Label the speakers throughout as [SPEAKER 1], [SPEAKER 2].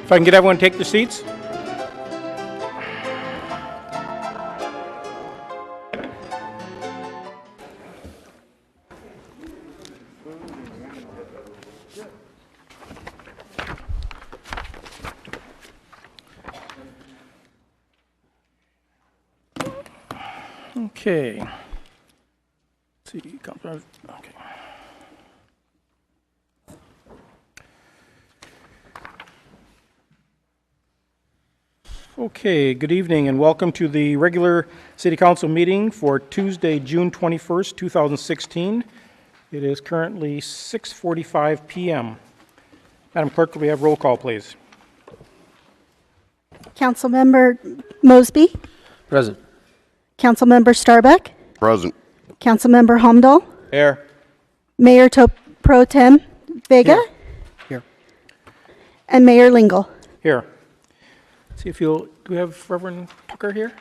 [SPEAKER 1] If I can get everyone to take their seats. Okay. Let's see. Okay. Okay, good evening and welcome to the regular City Council meeting for Tuesday, June 21st, 2016. It is currently 6:45 p.m. Madam Clerk, could we have roll call, please?
[SPEAKER 2] Councilmember Mosby.
[SPEAKER 3] Present.
[SPEAKER 2] Councilmember Starbuck.
[SPEAKER 4] Present.
[SPEAKER 2] Councilmember Homdahl.
[SPEAKER 1] Here.
[SPEAKER 2] Mayor Pro Tem Vega.
[SPEAKER 3] Here.
[SPEAKER 2] And Mayor Lingle.
[SPEAKER 1] Here. See if you'll, do we have Reverend Tucker here?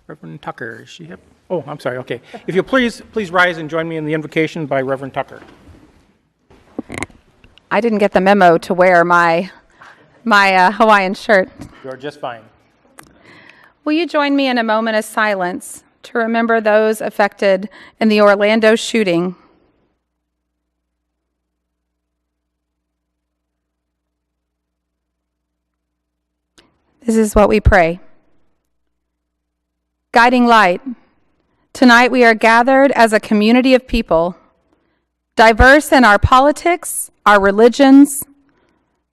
[SPEAKER 1] Reverend Tucker, is she here? Oh, I'm sorry, okay. If you'll please rise and join me in the invocation by Reverend Tucker.
[SPEAKER 5] I didn't get the memo to wear my Hawaiian shirt.
[SPEAKER 1] You're just fine.
[SPEAKER 5] Will you join me in a moment of silence to remember those affected in the Orlando shooting? This is what we pray. Guiding light, tonight we are gathered as a community of people, diverse in our politics, our religions,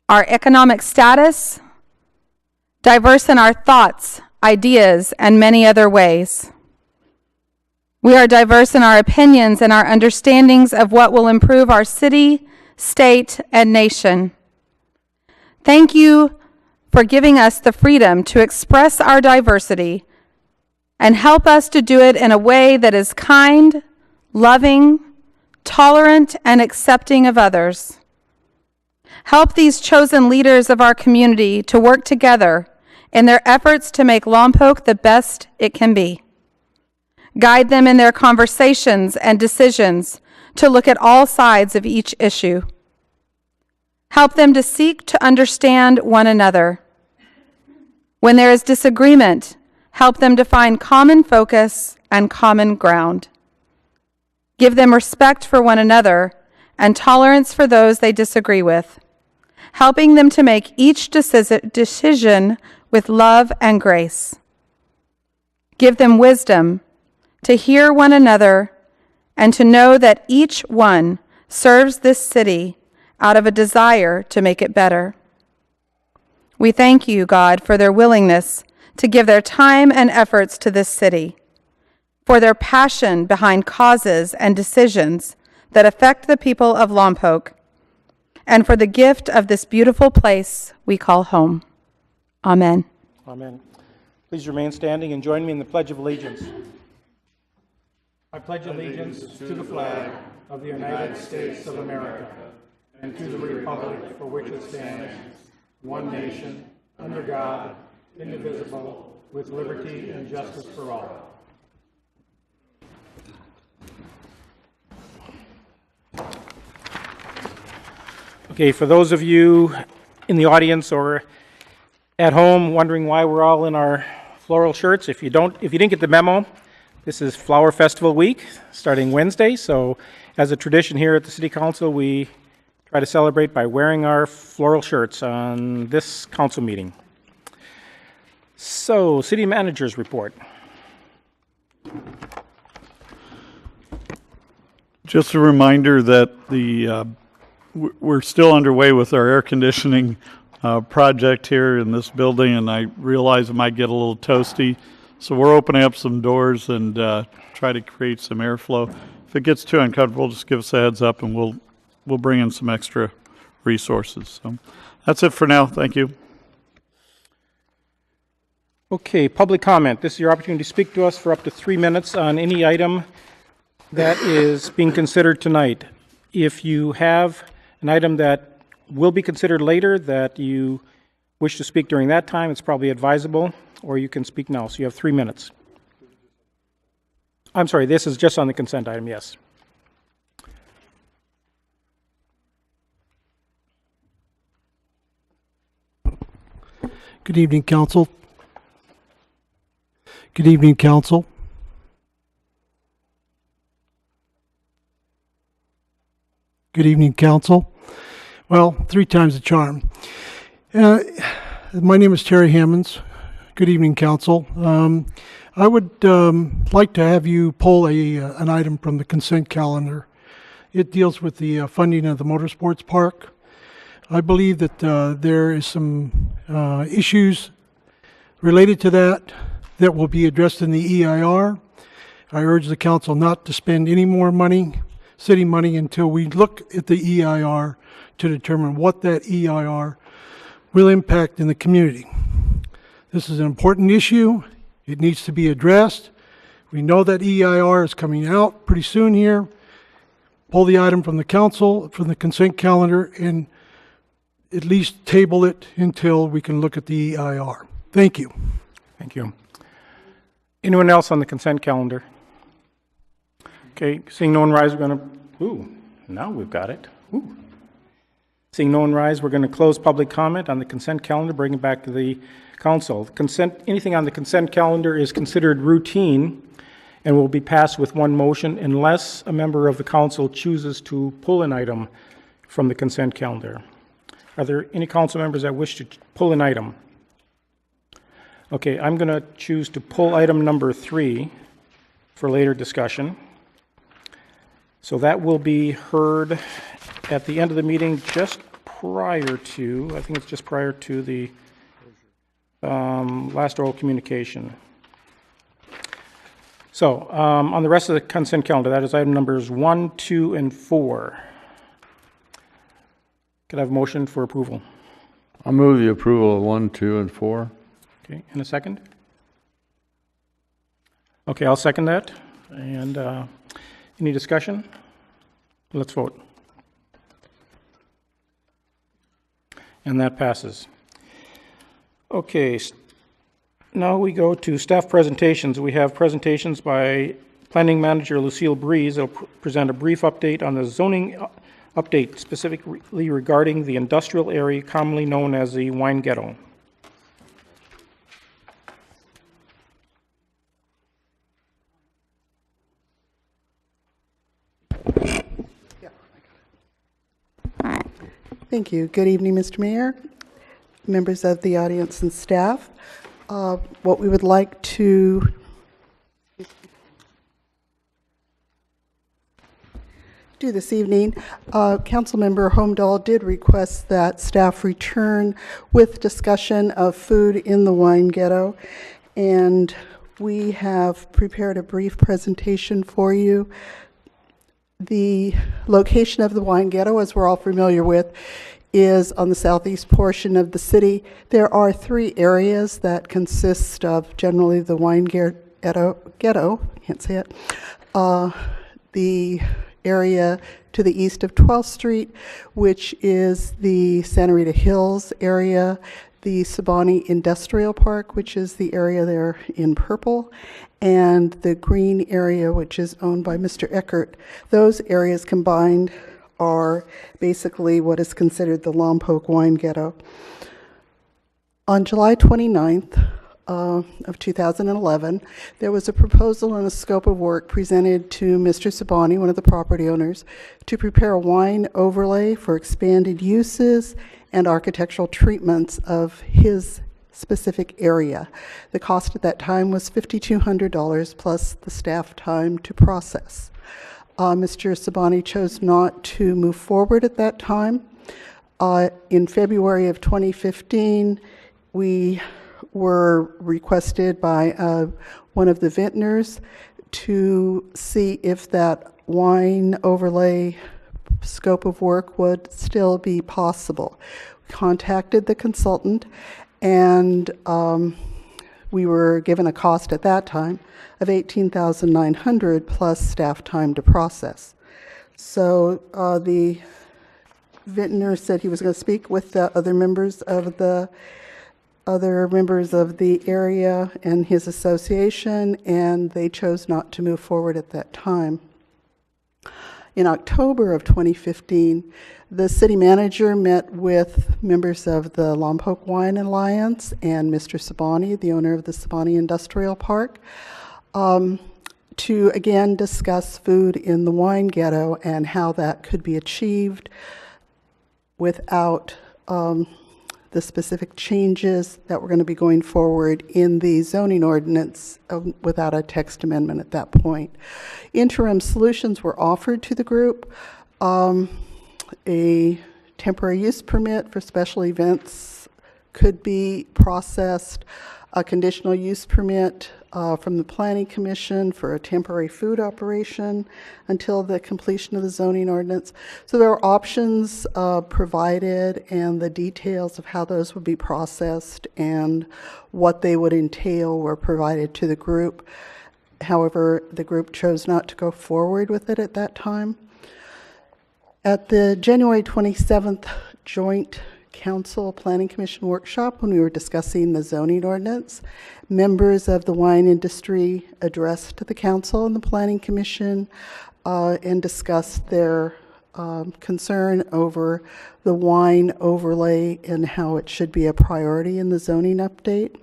[SPEAKER 5] our economic status, diverse in our thoughts, ideas, and many other ways. We are diverse in our opinions and our understandings of what will improve our city, state, and nation. Thank you for giving us the freedom to express our diversity and help us to do it in a way that is kind, loving, tolerant, and accepting of others. Help these chosen leaders of our community to work together in their efforts to make Lompoc the best it can be. Guide them in their conversations and decisions to look at all sides of each issue. Help them to seek to understand one another. When there is disagreement, help them to find common focus and common ground. Give them respect for one another and tolerance for those they disagree with, helping them to make each decision with love and grace. Give them wisdom to hear one another and to know that each one serves this city out of a desire to make it better. We thank you, God, for their willingness to give their time and efforts to this city, for their passion behind causes and decisions that affect the people of Lompoc, and for the gift of this beautiful place we call home. Amen.
[SPEAKER 1] Amen. Please remain standing and join me in the Pledge of Allegiance. I pledge allegiance to the flag of the United States of America and to the republic for which it stands, one nation, under God, indivisible, with liberty and justice for all. Okay, for those of you in the audience or at home wondering why we're all in our floral shirts, if you didn't get the memo, this is Flower Festival week starting Wednesday. So as a tradition here at the City Council, we try to celebrate by wearing our floral shirts on this council meeting. So, City Manager's report.
[SPEAKER 6] Just a reminder that we're still underway with our air conditioning project here in this building, and I realize it might get a little toasty. So we're opening up some doors and try to create some airflow. If it gets too uncomfortable, just give us a heads up and we'll bring in some extra resources. So that's it for now. Thank you.
[SPEAKER 1] Okay, public comment. This is your opportunity to speak to us for up to 3 minutes on any item that is being considered tonight. If you have an item that will be considered later that you wish to speak during that time, it's probably advisable, or you can speak now. So you have 3 minutes. I'm sorry, this is just on the consent item, yes.
[SPEAKER 3] Good evening, Council. Good evening, Council. Good evening, Council. Well, 3 times the charm. My name is Terry Hammonds. Good evening, Council. I would like to have you pull an item from the consent calendar. It deals with the funding of the motorsports park. I believe that there is some issues related to that will be addressed in the EIR. I urge the council not to spend any more money, city money, until we look at the EIR to determine what that EIR will impact in the community. This is an important issue. It needs to be addressed. We know that EIR is coming out pretty soon here. Pull the item from the council, from the consent calendar, and at least table it until we can look at the EIR. Thank you.
[SPEAKER 1] Thank you. Anyone else on the consent calendar? Okay, seeing no one rise, we're going to, now we've got it. Seeing no one rise, we're going to close public comment on the consent calendar, bring it back to the council. Anything on the consent calendar is considered routine and will be passed with one motion unless a member of the council chooses to pull an item from the consent calendar. Are there any council members that wish to pull an item? Okay, I'm going to choose to pull item number 3 for later discussion. So that will be heard at the end of the meeting just prior to, I think it's just prior to the last oral communication. So on the rest of the consent calendar, that is item numbers 1, 2, and 4. Could I have a motion for approval?
[SPEAKER 4] I'll move the approval of 1, 2, and 4.
[SPEAKER 1] Okay, and a second? Okay, I'll second that. And any discussion? Let's vote. And that passes. Okay, now we go to staff presentations. We have presentations by Planning Manager Lucille Breeze. They'll present a brief update on the zoning update, specifically regarding the industrial area commonly known as the Wine Ghetto.
[SPEAKER 7] Thank you. Good evening, Mr. Mayor, members of the audience and staff. What we would like to do this evening, Councilmember Holmdahl did request that staff return with discussion of food in the Wine Ghetto, and we have prepared a brief presentation for you. The location of the Wine Ghetto, as we're all familiar with, is on the southeast portion of the city. There are 3 areas that consist of generally the Wine Ghetto, can't say it, the area to the east of 12th Street, which is the Santa Rita Hills area, the Sabani Industrial Park, which is the area there in purple, and the green area, which is owned by Mr. Eckert. Those areas combined are basically what is considered the Lompoc Wine Ghetto. On July 29th of 2011, there was a proposal and a scope of work presented to Mr. Sabani, one of the property owners, to prepare a wine overlay for expanded uses and architectural treatments of his specific area. The cost at that time was $5,200 plus the staff time to process. Mr. Sabani chose not to move forward at that time. In February of 2015, we were requested by one of the vintners to see if that wine overlay scope of work would still be possible. We contacted the consultant, and we were given a cost at that time of $18,900 plus staff time to process. So the vintner said he was going to speak with the other members of the area and his association, and they chose not to move forward at that time. In October of 2015, the city manager met with members of the Lompoc Wine Alliance and Mr. Sabani, the owner of the Sabani Industrial Park, to again discuss food in the wine ghetto and how that could be achieved without the specific changes that were going to be going forward in the zoning ordinance without a text amendment at that point. Interim solutions were offered to the group. A temporary use permit for special events could be processed, a conditional use permit from the Planning Commission for a temporary food operation until the completion of the zoning ordinance. So there are options provided, and the details of how those would be processed and what they would entail were provided to the group. However, the group chose not to go forward with it at that time. At the January 27th joint Council Planning Commission workshop, when we were discussing the zoning ordinance, members of the wine industry addressed the council and the Planning Commission and discussed their concern over the wine overlay and how it should be a priority in the zoning update.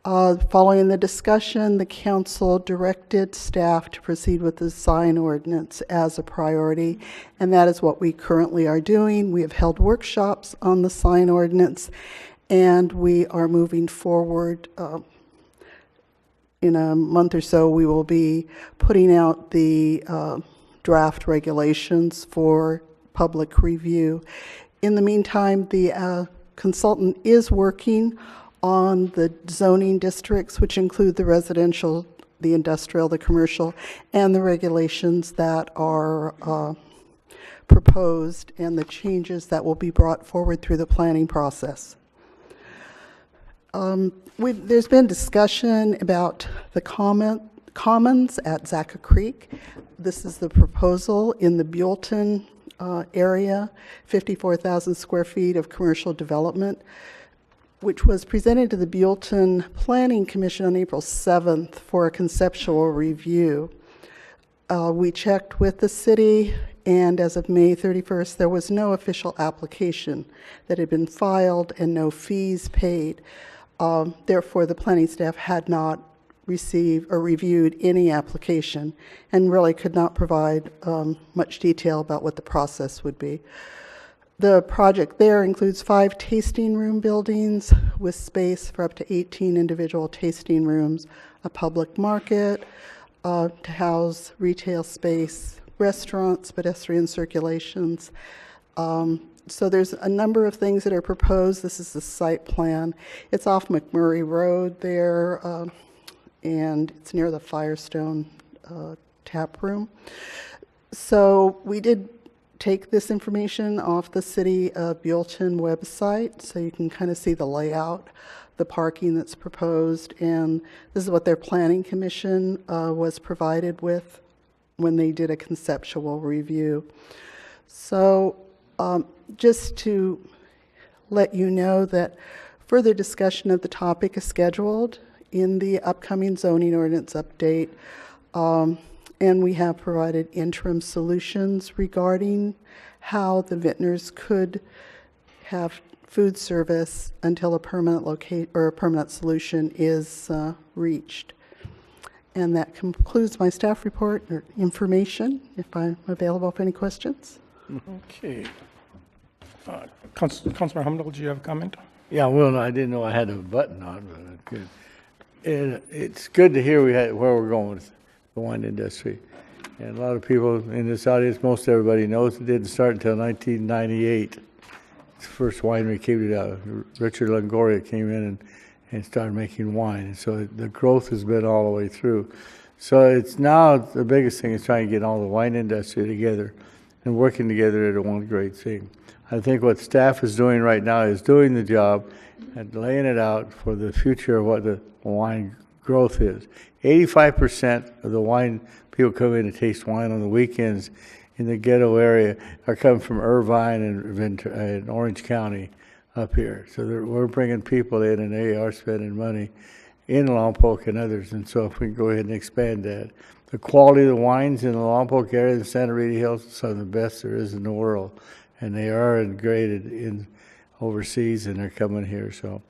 [SPEAKER 7] Following the discussion, the council directed staff to proceed with the sign ordinance as a priority, and that is what we currently are doing. We have held workshops on the sign ordinance, and we are moving forward. In a month or so, we will be putting out the draft regulations for public review. In the meantime, the consultant is working on the zoning districts, which include the residential, the industrial, the commercial, and the regulations that are proposed and the changes that will be brought forward through the planning process. There's been discussion about the commons at Zaca Creek. This is the proposal in the Buellton area, 54,000 square feet of commercial development, which was presented to the Buellton Planning Commission on April 7th for a conceptual review. We checked with the city, and as of May 31st, there was no official application that had been filed and no fees paid. Therefore, the planning staff had not received or reviewed any application and really could not provide much detail about what the process would be. The project there includes 5 tasting room buildings with space for up to 18 individual tasting rooms, a public market to house retail space, restaurants, pedestrian circulations. So there's a number of things that are proposed. This is the site plan. It's off McMurray Road there, and it's near the Firestone tap room. So we did take this information off the City of Buellton website, so you can kind of see the layout, the parking that's proposed, and this is what their Planning Commission was provided with when they did a conceptual review. So just to let you know that further discussion of the topic is scheduled in the upcoming zoning ordinance update. And we have provided interim solutions regarding how the vintners could have food service until a permanent solution is reached. And that concludes my staff report or information, if I'm available for any questions.
[SPEAKER 1] Okay. Councilor Humble, do you have a comment?
[SPEAKER 4] Yeah, well, I didn't know I had a button on, but I could. And it's good to hear where we're going with the wine industry. And a lot of people in this audience, most everybody knows it didn't start until 1998. The first winery came to Richard Longoria came in and started making wine. And so the growth has been all the way through. So it's now the biggest thing is trying to get all the wine industry together and working together into one great thing. I think what staff is doing right now is doing the job and laying it out for the future of what the wine growth is. 85% of the wine people come in to taste wine on the weekends in the ghetto area are coming from Irvine and Orange County up here. So we're bringing people in, and they are spending money in Lompoc and others. And so if we can go ahead and expand that, the quality of the wines in the Lompoc area and Santa Rita Hills are some of the best there is in the world. And they are graded in overseas, and they're coming here. So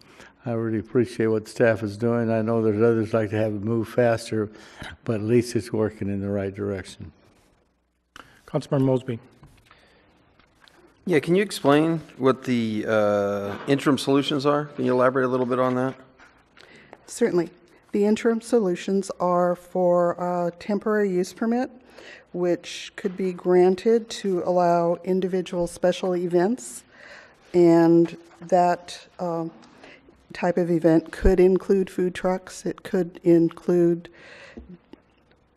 [SPEAKER 4] I really appreciate what the staff is doing. I know there's others like to have it move faster, but at least it's working in the right direction.
[SPEAKER 1] Councilmember Mosby.
[SPEAKER 8] Yeah, can you explain what the interim solutions are? Can you elaborate a little bit on that?
[SPEAKER 7] Certainly. The interim solutions are for a temporary use permit, which could be granted to allow individual special events, and that type of event could include food trucks. It could include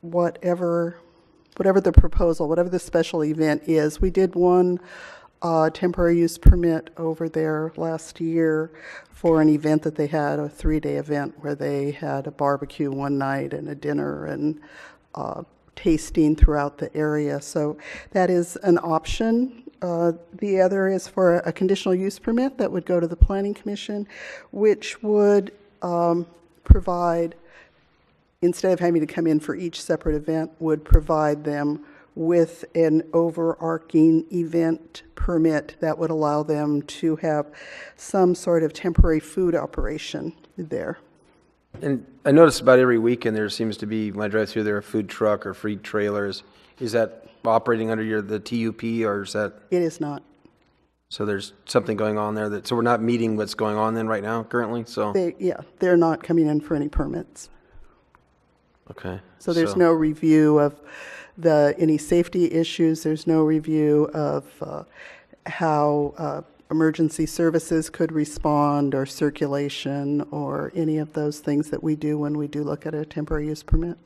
[SPEAKER 7] whatever the proposal, whatever the special event is. We did one temporary use permit over there last year for an event that they had, a 3-day event where they had a barbecue one night and a dinner and tasting throughout the area. So that is an option. The other is for a conditional use permit that would go to the Planning Commission, which would provide, instead of having to come in for each separate event, would provide them with an overarching event permit that would allow them to have some sort of temporary food operation there.
[SPEAKER 8] And I notice about every weekend there seems to be, when I drive through there, a food truck or free trailers. Is that operating under the TUP, or is that?
[SPEAKER 7] It is not.
[SPEAKER 8] So there's something going on there so we're not meeting what's going on then right now currently, so?
[SPEAKER 7] They're not coming in for any permits.
[SPEAKER 8] Okay.
[SPEAKER 7] So there's no review of any safety issues. There's no review of how emergency services could respond, or circulation, or any of those things that we do when we do look at a temporary use permit.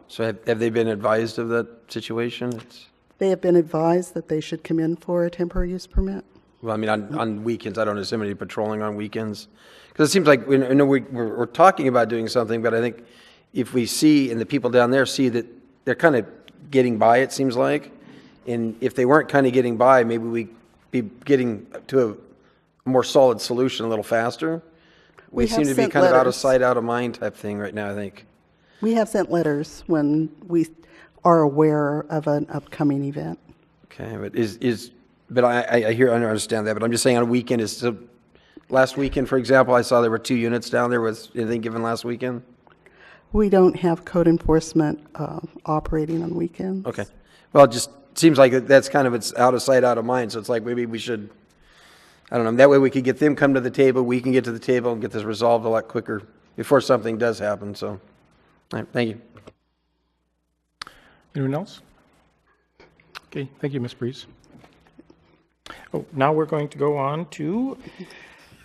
[SPEAKER 8] So have they been advised of that situation?
[SPEAKER 7] They have been advised that they should come in for a temporary use permit.
[SPEAKER 8] Well, I mean, on weekends, I don't assume any patrolling on weekends. Because it seems like, I know we're talking about doing something, but I think if we see, and the people down there see that they're kind of getting by, it seems like, and if they weren't kind of getting by, maybe we'd be getting to a more solid solution a little faster. We seem to be kind of out of sight, out of mind type thing right now, I think.
[SPEAKER 7] We have sent letters when we are aware of an upcoming event.
[SPEAKER 8] Okay, but I understand that, but I'm just saying on a weekend, last weekend, for example, I saw there were 2 units down there. Was anything given last weekend?
[SPEAKER 7] We don't have code enforcement operating on weekends.
[SPEAKER 8] Okay. Well, it just seems like that's kind of, it's out of sight, out of mind. So it's like maybe we should, I don't know, that way we could get them come to the table, we can get to the table and get this resolved a lot quicker before something does happen. So, all right, thank you.
[SPEAKER 1] Anyone else? Okay, thank you, Ms. Breeze. Oh, now we're going to go on to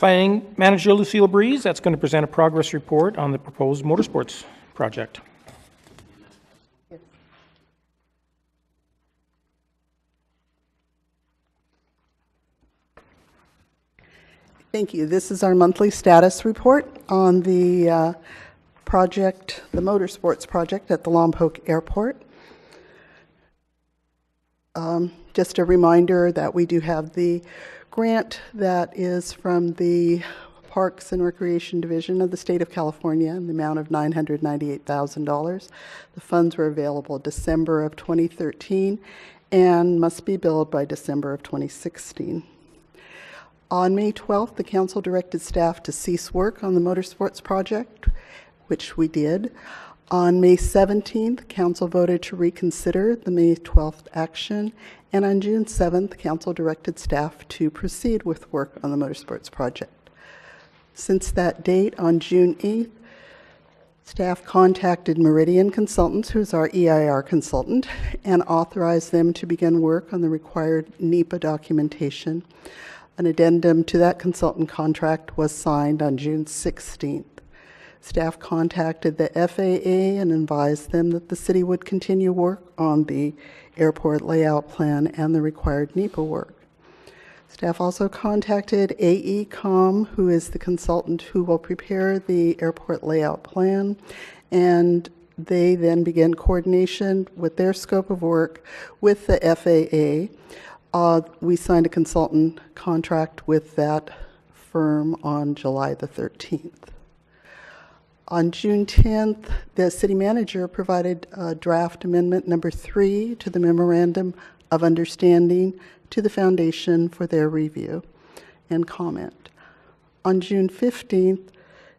[SPEAKER 1] Planning Manager Lucille Breeze. That's going to present a progress report on the proposed motorsports project.
[SPEAKER 7] Thank you. This is our monthly status report on the project, the motorsports project at the Lompoc Airport. Just a reminder that we do have the grant that is from the Parks and Recreation Division of the State of California in the amount of $998,000. The funds were available December of 2013 and must be billed by December of 2016. On May 12th, the council directed staff to cease work on the motorsports project, which we did. On May 17th, council voted to reconsider the May 12th action, and on June 7th, council directed staff to proceed with work on the motorsports project. Since that date, on June 8th, staff contacted Meridian Consultants, who's our EIR consultant, and authorized them to begin work on the required NEPA documentation. An addendum to that consultant contract was signed on June 16th. Staff contacted the FAA and advised them that the city would continue work on the airport layout plan and the required NEPA work. Staff also contacted AECom, who is the consultant who will prepare the airport layout plan, and they then began coordination with their scope of work with the FAA. We signed a consultant contract with that firm on July the 13th. On June 10th, the city manager provided draft amendment number 3 to the memorandum of understanding to the foundation for their review and comment. On June 15th,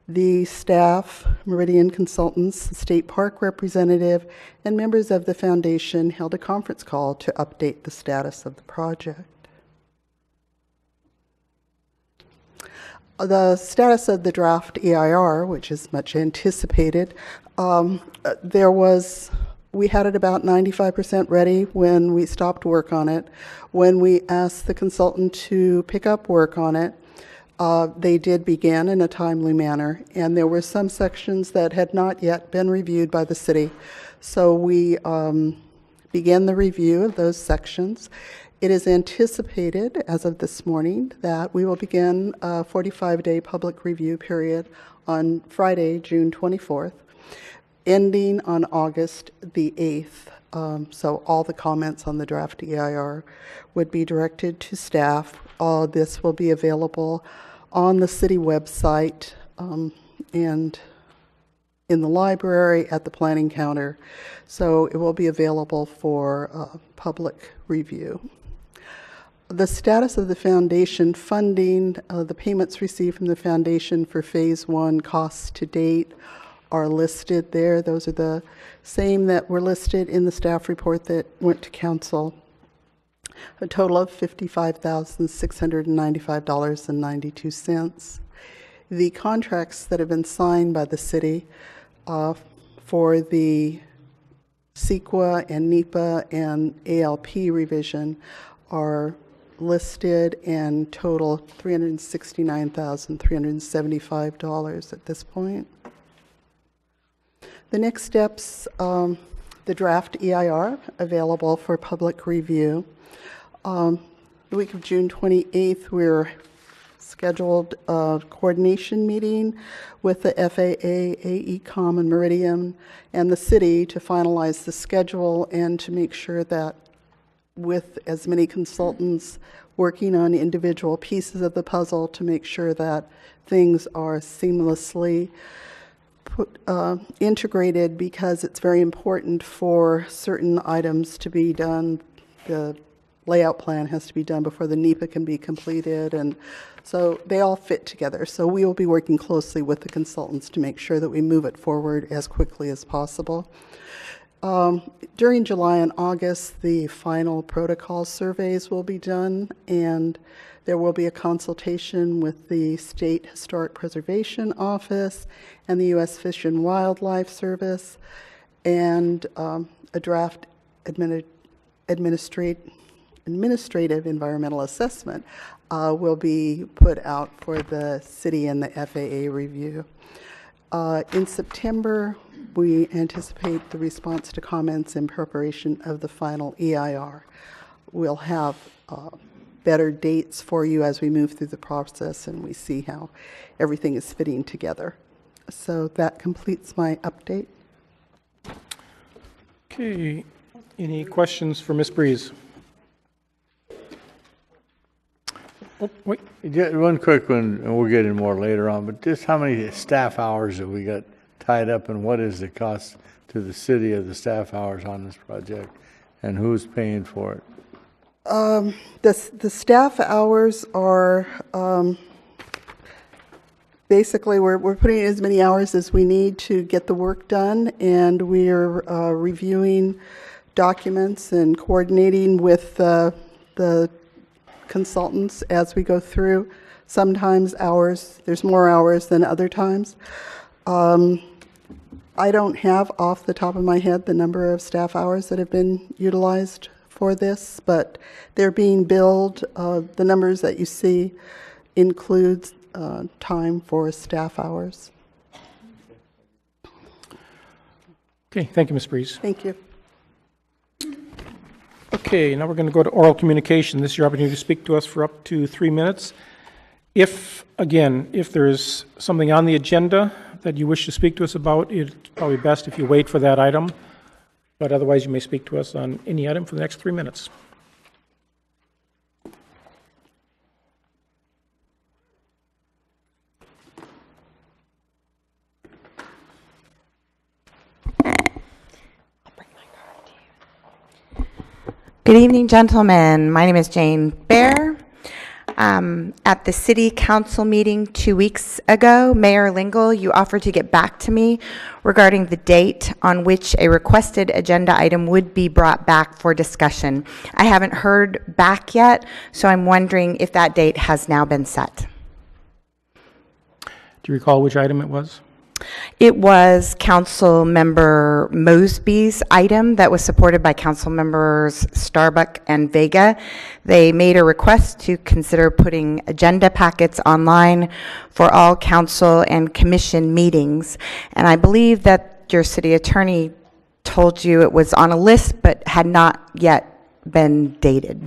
[SPEAKER 7] the staff, Meridian Consultants, state park representative, and members of the foundation held a conference call to update the status of the project. The status of the draft EIR, which is much anticipated, we had it about 95% ready when we stopped work on it. When we asked the consultant to pick up work on it, they did begin in a timely manner, and there were some sections that had not yet been reviewed by the city. So we began the review of those sections. It is anticipated, as of this morning, that we will begin a 45-day public review period on Friday, June 24th, ending on August the 8th. So all the comments on the draft EIR would be directed to staff. All this will be available on the city website and in the library at the planning counter. So it will be available for public review. The status of the foundation funding, the payments received from the foundation for phase 1 costs to date are listed there. Those are the same that were listed in the staff report that went to council. A total of $55,695.92. The contracts that have been signed by the city for the CEQA and NEPA and ALP revision are listed and total $369,375 at this point. The next steps, the draft EIR available for public review. The week of June 28th, we're scheduled a coordination meeting with the FAA, AECOM, and Meridian, and the city to finalize the schedule and to make sure that with as many consultants working on individual pieces of the puzzle to make sure that things are seamlessly integrated, because it's very important for certain items to be done. The layout plan has to be done before the NEPA can be completed, and so they all fit together. So we will be working closely with the consultants to make sure that we move it forward as quickly as possible. During July and August, the final protocol surveys will be done, and there will be a consultation with the State Historic Preservation Office and the U.S. Fish and Wildlife Service, and a draft administrative environmental assessment will be put out for the city and the FAA review. In September, we anticipate the response to comments in preparation of the final EIR. We'll have better dates for you as we move through the process and we see how everything is fitting together. So that completes my update.
[SPEAKER 1] Okay, any questions for Ms. Breeze? Oh, wait.
[SPEAKER 4] Just one quick one, and we'll get in more later on, but just how many staff hours have we got tied up, and what is the cost to the city of the staff hours on this project, and who's paying for it?
[SPEAKER 7] The staff hours are basically we're putting in as many hours as we need to get the work done, and we're reviewing documents and coordinating with the consultants as we go through. Sometimes there's more hours than other times. I don't have off the top of my head the number of staff hours that have been utilized for this, but they're being billed. The numbers that you see includes time for staff hours.
[SPEAKER 1] Okay, thank you, Ms. Breeze.
[SPEAKER 7] Thank you.
[SPEAKER 1] Okay, now we're going to go to oral communication. This is your opportunity to speak to us for up to 3 minutes. If there is something on the agenda that you wish to speak to us about, it's probably best if you wait for that item, but otherwise you may speak to us on any item for the next 3 minutes.
[SPEAKER 9] Good evening, gentlemen. My name is Jane Bear. At the city council meeting 2 weeks ago, Mayor Lingle, you offered to get back to me regarding the date on which a requested agenda item would be brought back for discussion. I haven't heard back yet, so I'm wondering if that date has now been set.
[SPEAKER 1] Do you recall which item it was?
[SPEAKER 9] It was Council Member Mosby's item that was supported by Council Members Starbuck and Vega. They made a request to consider putting agenda packets online for all council and commission meetings. And I believe that your city attorney told you it was on a list but had not yet been dated.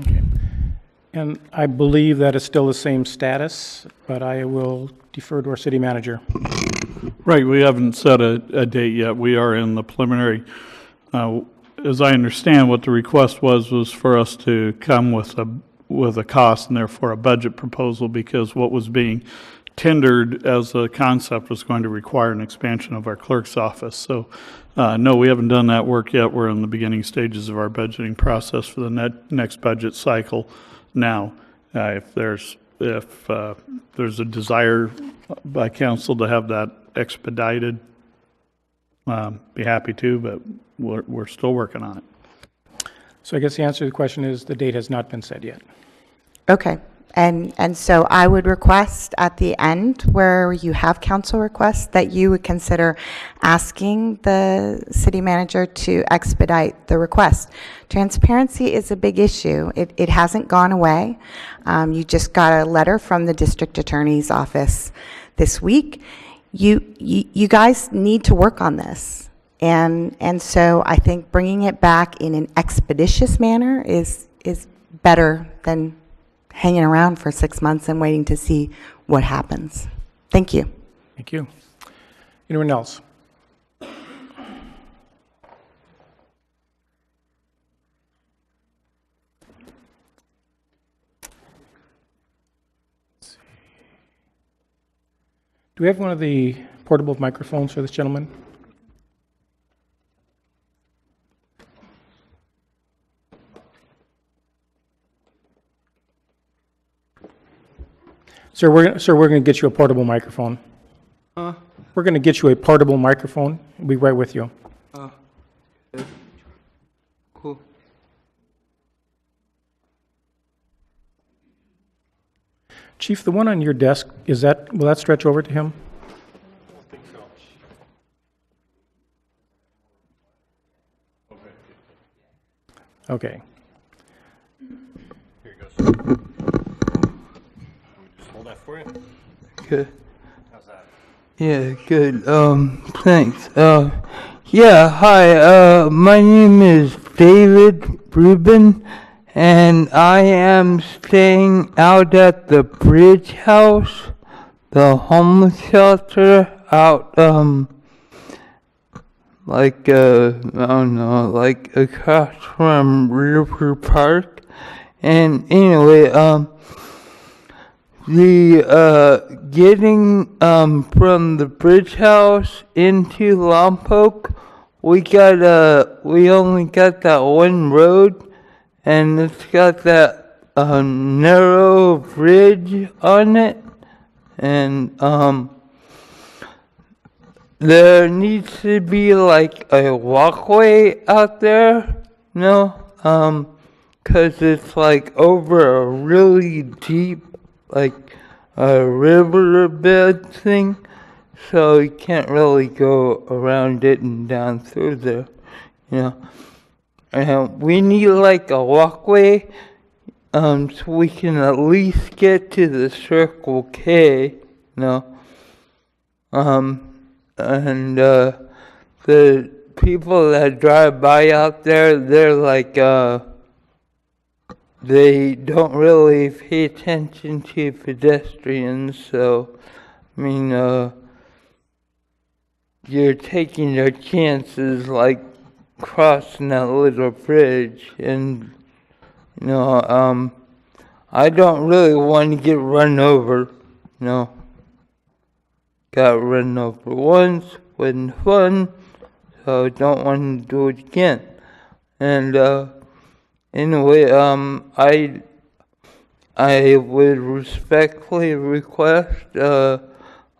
[SPEAKER 1] And I believe that is still the same status, but I will defer to our city manager.
[SPEAKER 6] Right, we haven't set a date yet. We are in the preliminary. As I understand, what the request was for us to come with a cost and therefore a budget proposal, because what was being tendered as a concept was going to require an expansion of our clerk's office. So, no, we haven't done that work yet. We're in the beginning stages of our budgeting process for the next budget cycle now. If there's a desire by council to have that expedited, be happy to, but we're still working on it.
[SPEAKER 1] So I guess the answer to the question is the date has not been set yet.
[SPEAKER 9] Okay. And so I would request at the end where you have council requests that you would consider asking the city manager to expedite the request. Transparency is a big issue. It hasn't gone away. You just got a letter from the district attorney's office this week. You guys need to work on this. And so I think bringing it back in an expeditious manner is better than hanging around for 6 months and waiting to see what happens. Thank you.
[SPEAKER 1] Thank you. Anyone else? Do we have one of the portable microphones for this gentleman? Sir, we're going to get you a portable microphone. We're going to get you a portable microphone. We'll be right with you.
[SPEAKER 10] Okay. Cool.
[SPEAKER 1] Chief, the one on your desk, will that stretch over to him?
[SPEAKER 6] I think so.
[SPEAKER 1] Okay.
[SPEAKER 6] Here you go, sir. Hold that for you.
[SPEAKER 10] Good.
[SPEAKER 6] How's that?
[SPEAKER 10] Yeah, good. Thanks. Yeah, hi. My name is David Rubin, and I am staying out at the Bridge House, the homeless shelter out, I don't know, like across from River Park. And anyway, getting from the Bridge House into Lompoc, we only got that one road, and it's got that narrow bridge on it, and there needs to be like a walkway out there, because it's like over a really deep, like a riverbed thing, so you can't really go around it and down through there, And we need like a walkway, so we can at least get to the Circle K, And the people that drive by out there, they're like, they don't really pay attention to pedestrians, so, you're taking your chances, like, crossing that little bridge, and, I don't really want to get run over, Got run over once, wasn't fun, so don't want to do it again. And, anyway, I would respectfully request,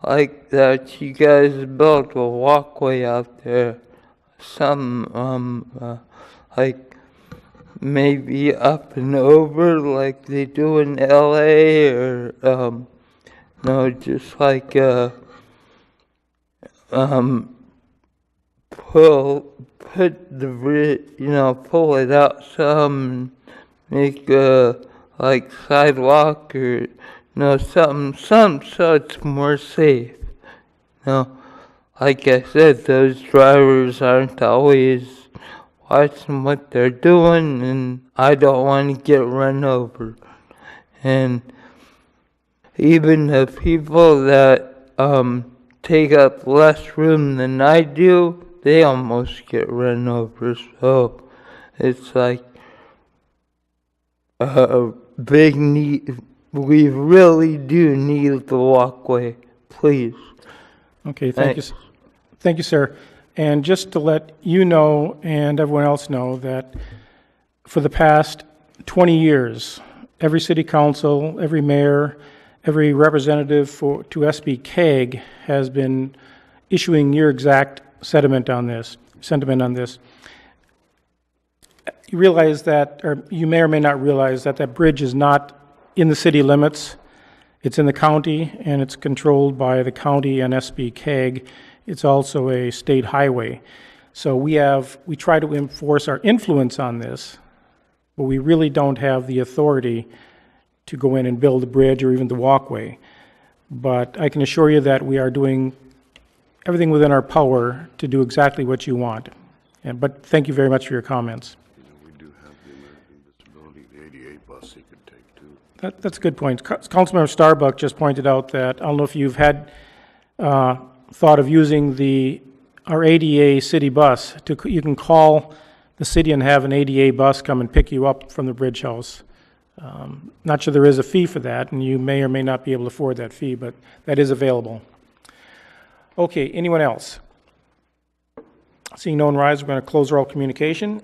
[SPEAKER 10] like that you guys build a walkway out there. Like maybe up and over like they do in LA, or, no, just like, put the bridge, pull it out some, make like sidewalk, or something so it's more safe. Like I said, those drivers aren't always watching what they're doing, and I don't want to get run over. And even the people that take up less room than I do, they almost get run over. So it's like a big need. We really do need the walkway, please.
[SPEAKER 1] Okay, thank you. Thank you, sir. And just to let you know and everyone else know that for the past 20 years, every city council, every mayor, every representative to SB has been issuing your exact sentiment on this. You realize that, or you may or may not realize that that bridge is not in the city limits. It's in the county, and it's controlled by the county and SB. It's also a state highway. So we try to enforce our influence on this, but we really don't have the authority to go in and build a bridge or even the walkway. But I can assure you that we are doing everything within our power to do exactly what you want. But thank you very much for your comments.
[SPEAKER 11] We do have the American Disability, the ADA bus he could take too.
[SPEAKER 1] That's a good point. Councilmember Starbuck just pointed out that, I don't know if you've had thought of using our ADA city bus. You can call the city and have an ADA bus come and pick you up from the bridge house. Not sure there is a fee for that, and you may or may not be able to afford that fee, but that is available. Okay, anyone else? Seeing no one rise, we're going to close oral communication.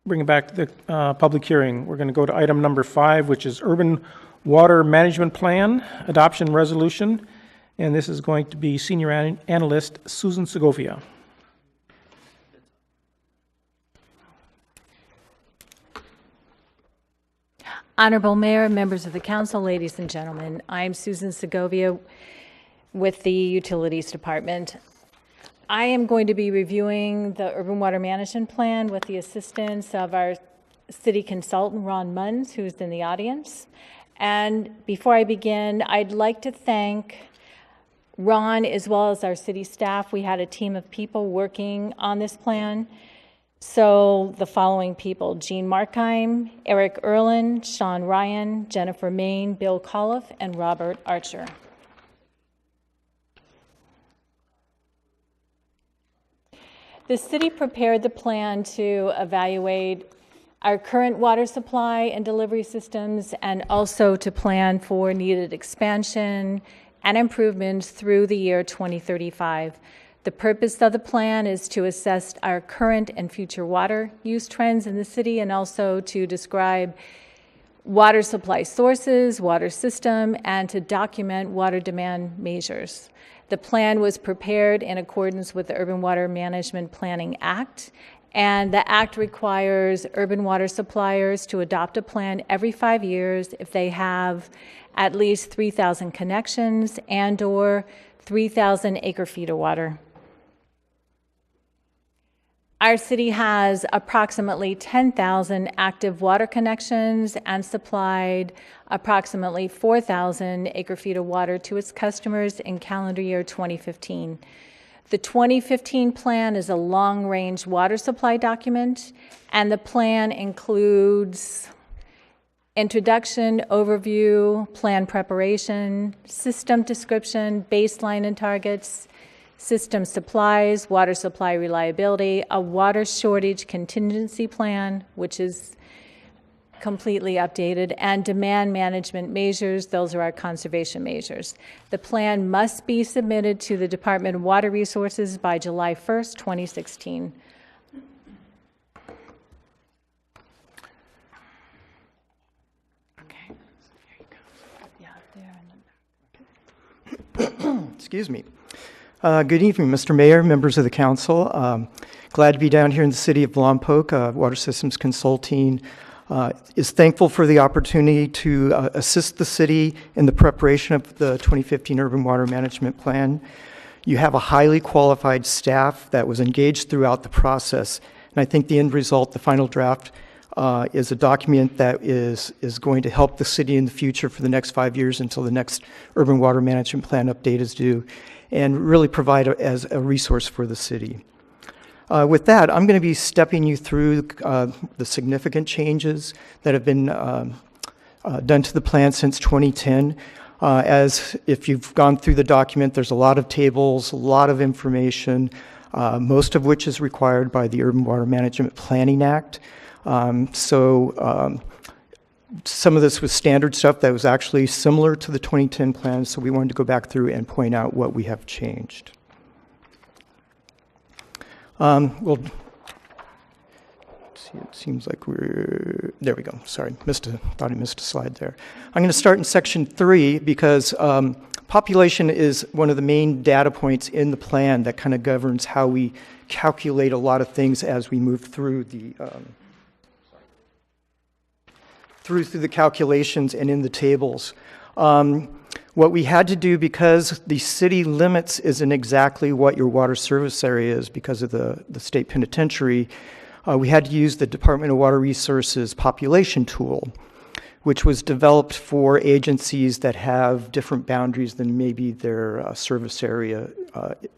[SPEAKER 1] Bring it back to the public hearing. We're going to go to item number 5, which is Urban Water Management Plan Adoption Resolution, and this is going to be Senior Analyst Susan Segovia.
[SPEAKER 12] Honorable Mayor, members of the council, ladies and gentlemen, I'm Susan Segovia with the Utilities Department. I am going to be reviewing the Urban Water Management Plan with the assistance of our city consultant, Ron Munns, who's in the audience. And before I begin, I'd like to thank Ron as well as our city staff. We had a team of people working on this plan. So the following people: Jean Markheim, Eric Erlin, Sean Ryan, Jennifer Main, Bill Colliff, and Robert Archer. The city prepared the plan to evaluate our current water supply and delivery systems, and also to plan for needed expansion and improvements through the year 2035. The purpose of the plan is to assess our current and future water use trends in the city, and also to describe water supply sources, water system, and to document water demand measures. The plan was prepared in accordance with the Urban Water Management Planning Act, and the Act requires urban water suppliers to adopt a plan every 5 years if they have at least 3,000 connections and/or 3,000 acre-feet of water. Our city has approximately 10,000 active water connections and supplied approximately 4,000 acre-feet of water to its customers in calendar year 2015. The 2015 plan is a long-range water supply document, and the plan includes introduction, overview, plan preparation, system description, baseline and targets, system supplies, water supply reliability, a water shortage contingency plan, which is completely updated, and demand management measures. Those are our conservation measures. The plan must be submitted to the Department of Water Resources by July 1st, 2016.
[SPEAKER 13] Excuse me. Good evening, Mr. Mayor, members of the council. Glad to be down here in the city of Lompoc. Water Systems Consulting is thankful for the opportunity to assist the city in the preparation of the 2015 Urban Water Management Plan. You have a highly qualified staff that was engaged throughout the process, and I think the end result, the final draft, is a document that is going to help the city in the future for the next 5 years until the next Urban Water Management Plan update is due, and really provide as a resource for the city. With that, I'm going to be stepping you through the significant changes that have been done to the plan since 2010. As if you've gone through the document, there's a lot of tables, a lot of information, most of which is required by the Urban Water Management Planning Act. Some of this was standard stuff that was actually similar to the 2010 plan, so we wanted to go back through and point out what we have changed. Well, see, it seems like there we go. Sorry, thought I missed a slide there. I'm going to start in section 3 because population is one of the main data points in the plan that kind of governs how we calculate a lot of things as we move through the through the calculations and in the tables. What we had to do, because the city limits isn't exactly what your water service area is because of the state penitentiary, we had to use the Department of Water Resources population tool, which was developed for agencies that have different boundaries than maybe their service area.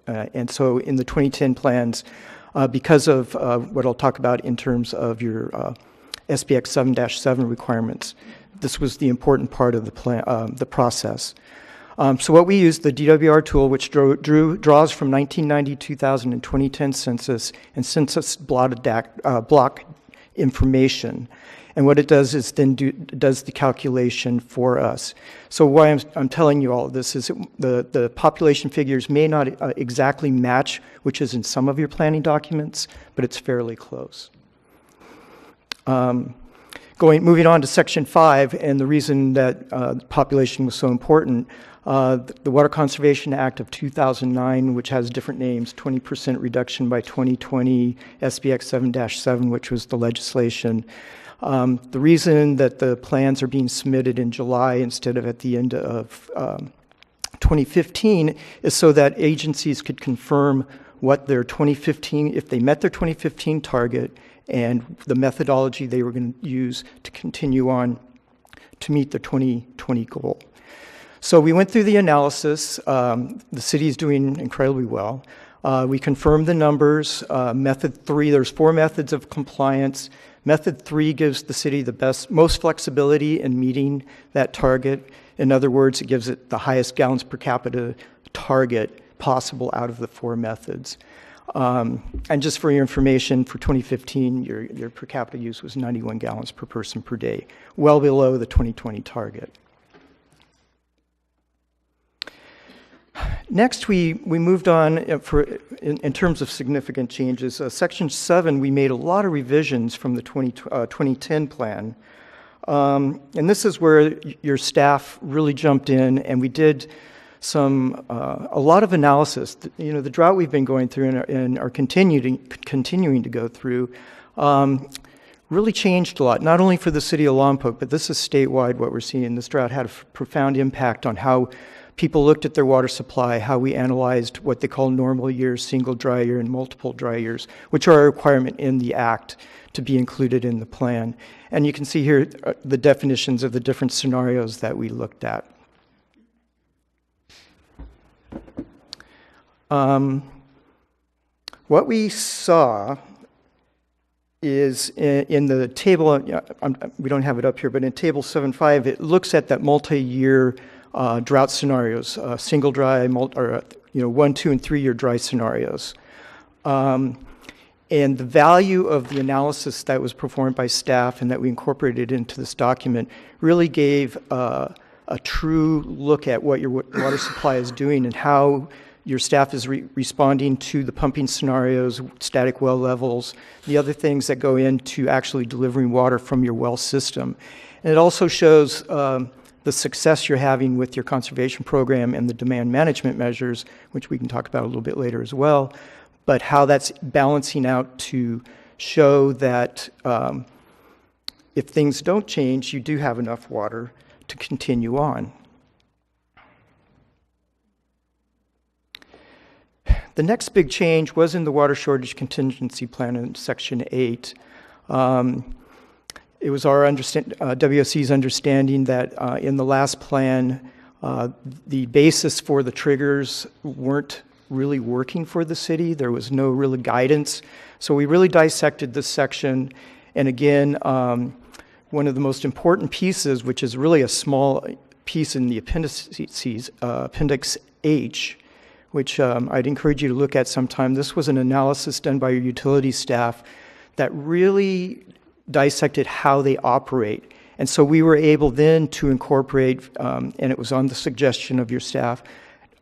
[SPEAKER 13] And so in the 2010 plans, because of what I'll talk about in terms of your SPX 7-7 requirements, this was the important part of the plan, the process. So what we used, the DWR tool, which draws from 1990, 2000, and 2010 census and census block information. And what it does is then does the calculation for us. So why I'm telling you all of this is the population figures may not exactly match, which is in some of your planning documents, but it's fairly close. Moving on to section 5, and the reason that population was so important, the Water Conservation Act of 2009, which has different names, 20% reduction by 2020, SBX 7-7, which was the legislation. The reason that the plans are being submitted in July instead of at the end of 2015 is so that agencies could confirm what their 2015, if they met their 2015 target, and the methodology they were going to use to continue on to meet the 2020 goal. So we went through the analysis. The city is doing incredibly well. We confirmed the numbers. Method 3, there's 4 methods of compliance. Method 3 gives the city the most flexibility in meeting that target. In other words, it gives it the highest gallons per capita target possible out of the 4 methods. And just for your information, for 2015, your per capita use was 91 gallons per person per day, well below the 2020 target. Next, we moved on in terms of significant changes. Section 7, we made a lot of revisions from the 2010 plan. And this is where your staff really jumped in, and we did a lot of analysis. You know, the drought we've been going through and are continuing to go through really changed a lot, not only for the city of Lompoc, but this is statewide what we're seeing. This drought had a profound impact on how people looked at their water supply, how we analyzed what they call normal years, single dry year, and multiple dry years, which are a requirement in the Act to be included in the plan. And you can see here the definitions of the different scenarios that we looked at. What we saw is in the table, we don't have it up here, but in table 7.5, it looks at that multi-year drought scenarios, single dry, 1, 2, and 3 year dry scenarios. And the value of the analysis that was performed by staff and that we incorporated into this document really gave a true look at what your water supply is doing and how your staff is responding to the pumping scenarios, static well levels, the other things that go into actually delivering water from your well system. And it also shows the success you're having with your conservation program and the demand management measures, which we can talk about a little bit later as well, but how that's balancing out to show that if things don't change, you do have enough water to continue on. The next big change was in the water shortage contingency plan in Section 8. It was our WSC's understanding that in the last plan, the basis for the triggers weren't really working for the city. There was no real guidance. So we really dissected this section. And again, one of the most important pieces, which is really a small piece in the appendices, Appendix H, which I'd encourage you to look at sometime. This was an analysis done by your utility staff that really dissected how they operate. And so we were able then to incorporate, and it was on the suggestion of your staff,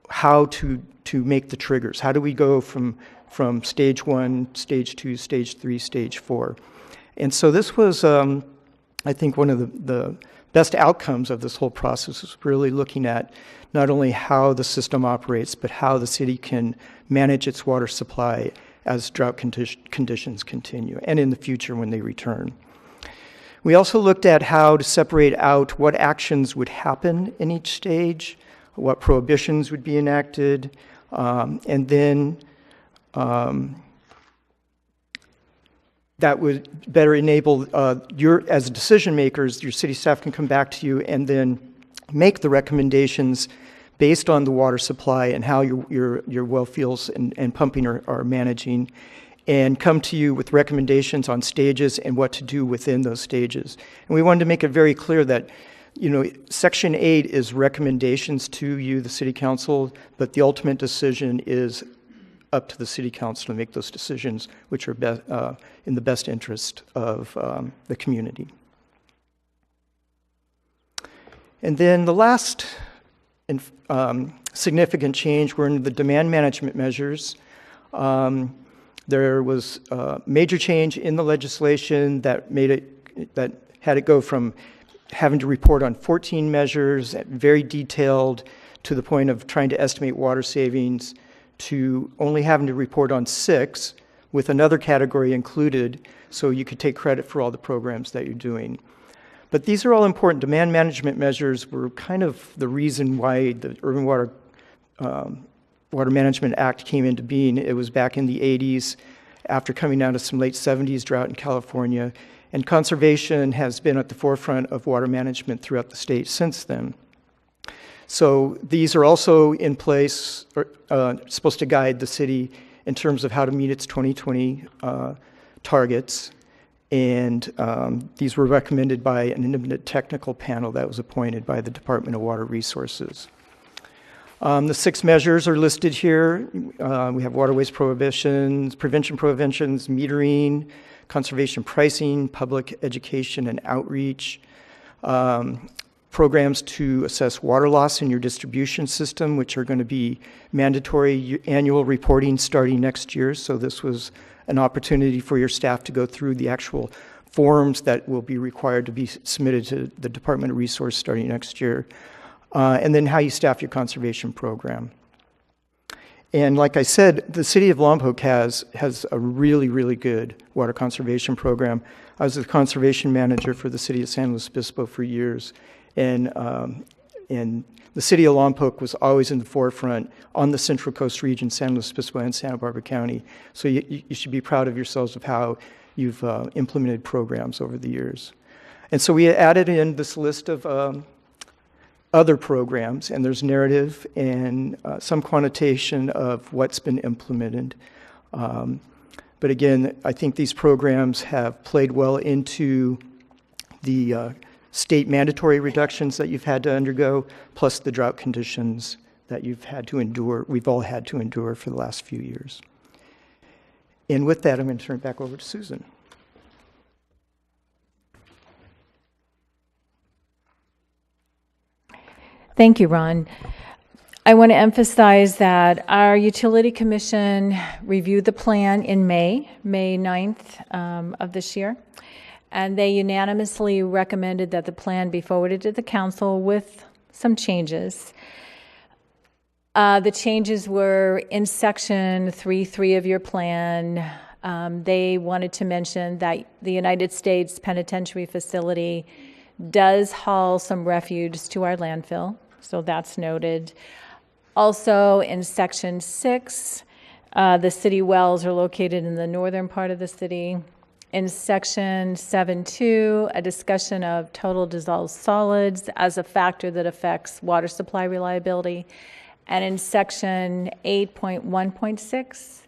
[SPEAKER 13] how to make the triggers. How do we go from stage 1, stage 2, stage 3, stage 4? And so this was, I think, one of the best outcomes of this whole process is really looking at not only how the system operates, but how the city can manage its water supply as drought conditions continue, and in the future when they return. We also looked at how to separate out what actions would happen in each stage, what prohibitions would be enacted, and then that would better enable as decision makers, your city staff can come back to you and then make the recommendations based on the water supply and how your well fields and pumping are managing, and come to you with recommendations on stages and what to do within those stages. And we wanted to make it very clear that, Section 8 is recommendations to you, the City Council, but the ultimate decision is up to the City Council to make those decisions, which are in the best interest of the community. And then the last significant change were in the demand management measures. There was a major change in the legislation that had it go from having to report on 14 measures, very detailed, to the point of trying to estimate water savings, to only having to report on 6, with another category included, so you could take credit for all the programs that you're doing. But these are all important. Demand management measures were kind of the reason why the Urban Water Management Act came into being. It was back in the 80s, after coming out of some late 70s drought in California, and conservation has been at the forefront of water management throughout the state since then. So these are also in place, supposed to guide the city in terms of how to meet its 2020 targets. And these were recommended by an independent technical panel that was appointed by the Department of Water Resources. The 6 measures are listed here. We have waterways prohibitions, prevention prohibitions, metering, conservation pricing, public education and outreach, programs to assess water loss in your distribution system, which are going to be mandatory annual reporting starting next year. So this was an opportunity for your staff to go through the actual forms that will be required to be submitted to the Department of Resource starting next year. And then how you staff your conservation program. And like I said, the city of Lompoc has a really, really good water conservation program. I was the conservation manager for the city of San Luis Obispo for years. And the city of Lompoc was always in the forefront on the Central Coast region, San Luis Obispo and Santa Barbara County. So you should be proud of yourselves of how you've implemented programs over the years. And so we added in this list of other programs, and there's narrative and some quantitation of what's been implemented. But again, I think these programs have played well into the state mandatory reductions that you've had to undergo, plus the drought conditions that you've had to endure, we've all had to endure for the last few years. And with that, I'm going to turn it back over to Susan.
[SPEAKER 12] Thank you, Ron. I want to emphasize that our Utility Commission reviewed the plan in May 9th of this year. and they unanimously recommended that the plan be forwarded to the council with some changes. The changes were in section 3.3 of your plan. They wanted to mention that the United States Penitentiary Facility does haul some refuse to our landfill, so that's noted. Also, in section 6, the city wells are located in the northern part of the city. In section 7.2, a discussion of total dissolved solids as a factor that affects water supply reliability. And in section 8.1.6,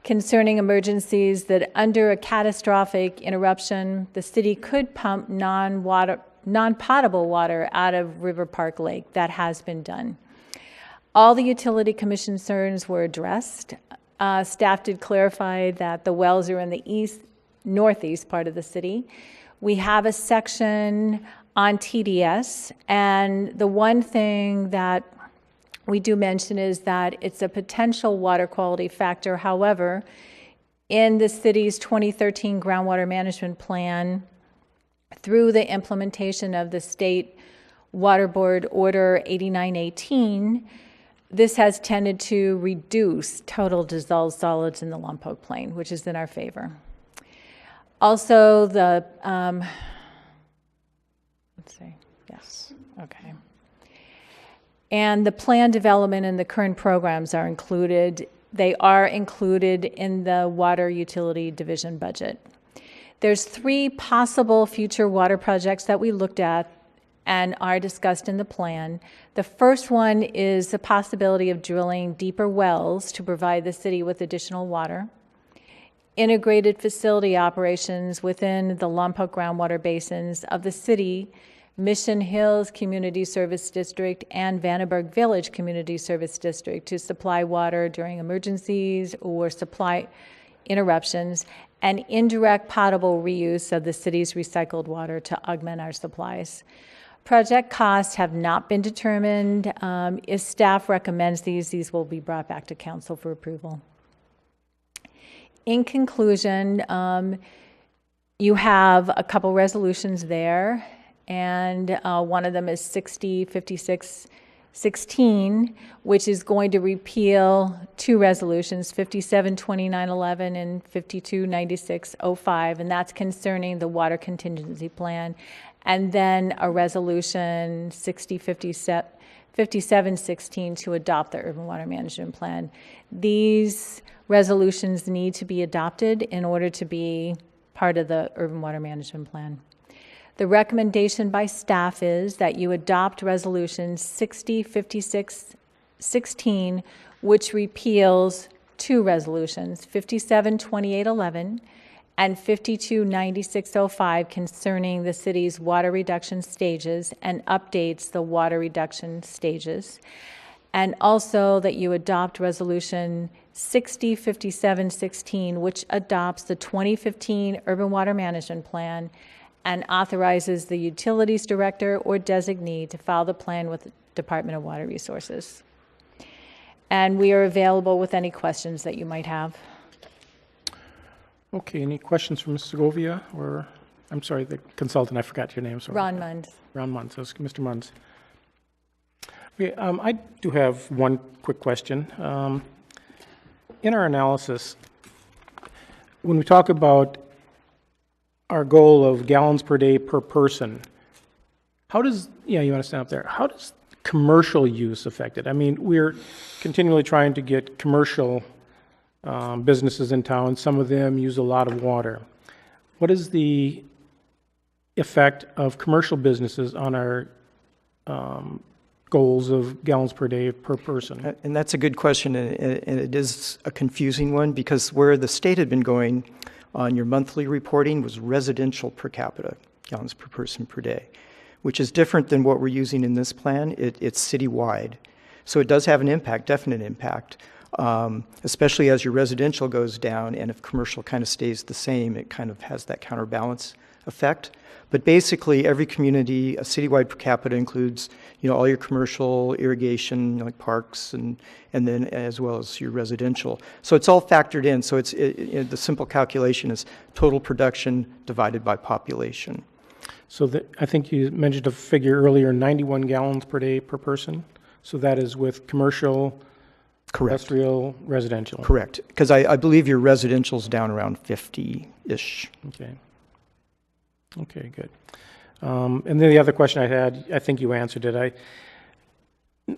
[SPEAKER 12] concerning emergencies that under a catastrophic interruption, the city could pump non-potable water out of River Park Lake. That has been done. All the utility commission concerns were addressed. Staff did clarify that the wells are in the northeast part of the city. We have a section on TDS, and the one thing that we do mention is that it's a potential water quality factor. However, in the city's 2013 groundwater management plan, through the implementation of the state water board order 8918, this has tended to reduce total dissolved solids in the Lompoc Plain, which is in our favor. Also, the, let's see, yes, okay. And the plan development and the current programs are included. They are included in the Water Utility Division budget. There's 3 possible future water projects that we looked at and are discussed in the plan. The first one is the possibility of drilling deeper wells to provide the city with additional water. Integrated facility operations within the Lompoc groundwater basins of the city, Mission Hills Community Service District, and Vandenberg Village Community Service District to supply water during emergencies or supply interruptions, and indirect potable reuse of the city's recycled water to augment our supplies. Project costs have not been determined. If staff recommends these will be brought back to council for approval. In conclusion, you have a couple resolutions there, and one of them is 605616, which is going to repeal 2 resolutions, 572911 and 529605, and that's concerning the water contingency plan. And then a resolution 5716 to adopt the urban water management plan. These resolutions need to be adopted in order to be part of the urban water management plan. The recommendation by staff is that you adopt resolution 605616, which repeals 2 resolutions, 572811 and 529605, concerning the city's water reduction stages and updates the water reduction stages. And also that you adopt resolution 605716, which adopts the 2015 urban water management plan and authorizes the utilities director or designee to file the plan with the Department of Water Resources. And we are available with any questions that you might have.
[SPEAKER 1] Okay, any questions from Ms. Segovia, or, I'm sorry, the consultant, I forgot your name. Sorry.
[SPEAKER 12] Ron Munds.
[SPEAKER 1] Ron Munds, that's Mr. Munds. Okay, I do have one quick question. In our analysis, when we talk about our goal of gallons per day per person, how does, yeah, you want to stand up there, how does commercial use affect it? I mean, we're continually trying to get commercial businesses in town. Some of them use a lot of water. What is the effect of commercial businesses on our goals of gallons per day per person?
[SPEAKER 13] And that's a good question, and it is a confusing one, because where the state had been going on your monthly reporting was residential per capita, gallons per person per day, which is different than what we're using in this plan. It's citywide. So it does have an impact, definite impact, especially as your residential goes down, and if commercial kind of stays the same, it kind of has that counterbalance effect. But basically, every community, a citywide per capita includes, all your commercial irrigation, like parks, and then as well as your residential. So it's all factored in. So the simple calculation is total production divided by population.
[SPEAKER 1] So I think you mentioned a figure earlier, 91 gallons per day per person. So that is with commercial,
[SPEAKER 13] Correct.
[SPEAKER 1] industrial, residential.
[SPEAKER 13] Correct. Because I believe your residential's down around 50-ish.
[SPEAKER 1] Okay. Okay, good. And then the other question I had, I think you answered it.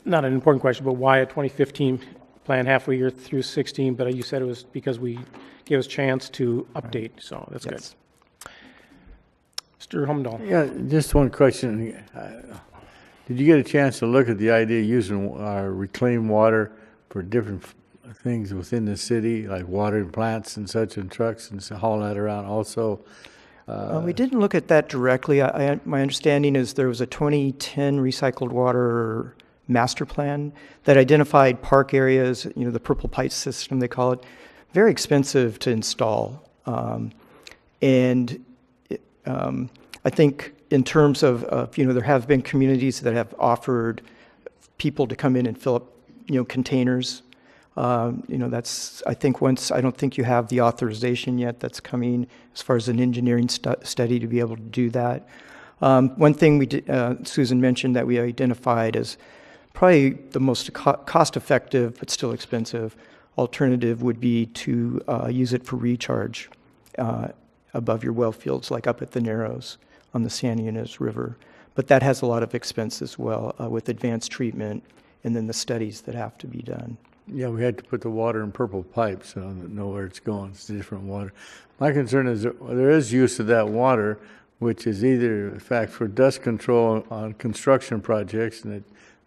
[SPEAKER 1] Not an important question, but why a 2015 plan halfway year through 16? But you said it was because we gave us a chance to update, so that's
[SPEAKER 13] Yes.
[SPEAKER 1] good. Mr. Humdahl.
[SPEAKER 4] Yeah, just one question. Did you get a chance to look at the idea of using our reclaimed water for different things within the city, like watering plants and such, and trucks, and hauling that around also?
[SPEAKER 13] We didn't look at that directly. My understanding is there was a 2010 recycled water master plan that identified park areas, the purple pipe system, they call it, very expensive to install. I think in terms of there have been communities that have offered people to come in and fill up, containers. That's, I think I don't think you have the authorization yet that's coming as far as an engineering study to be able to do that. One thing Susan mentioned that we identified as probably the most cost-effective but still expensive alternative would be to use it for recharge above your well fields, like up at the Narrows on the Santa Ynez River. But that has a lot of expense as well with advanced treatment and then the studies that have to be done.
[SPEAKER 4] Yeah, we had to put the water in purple pipes so that know where it's going. It's different water. My concern is that there is use of that water, which is either, in fact, for dust control on construction projects, and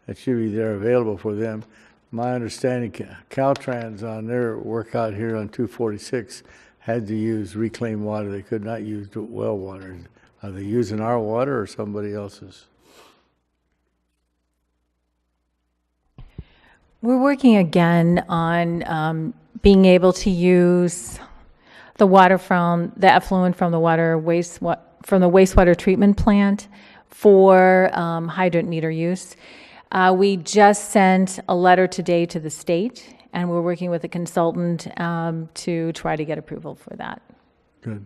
[SPEAKER 4] that should be there available for them. My understanding, Caltrans on their work out here on 246 had to use reclaimed water. They could not use well water. Are they using our water or somebody else's?
[SPEAKER 12] We're working again on being able to use the water from the effluent from the wastewater treatment plant for hydrant meter use. We just sent a letter today to the state, and we're working with a consultant to try to get approval for that.
[SPEAKER 4] Good.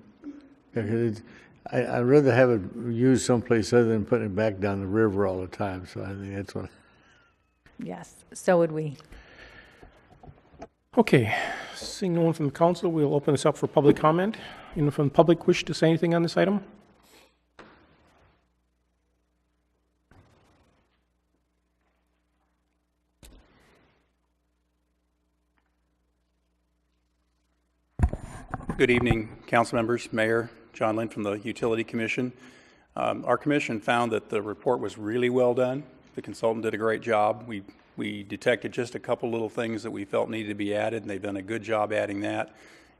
[SPEAKER 4] Yeah, 'cause I'd rather have it used someplace other than putting it back down the river all the time. So I think that's what.
[SPEAKER 12] Yes, so would we.
[SPEAKER 1] Okay, seeing no one from the council, we'll open this up for public comment. Anyone from the public wish to say anything on this item?
[SPEAKER 14] Good evening, council members, Mayor John Lynn from the Utility Commission. Our commission found that the report was really well done. The consultant did a great job. We detected just a couple little things that we felt needed to be added, and they've done a good job adding that,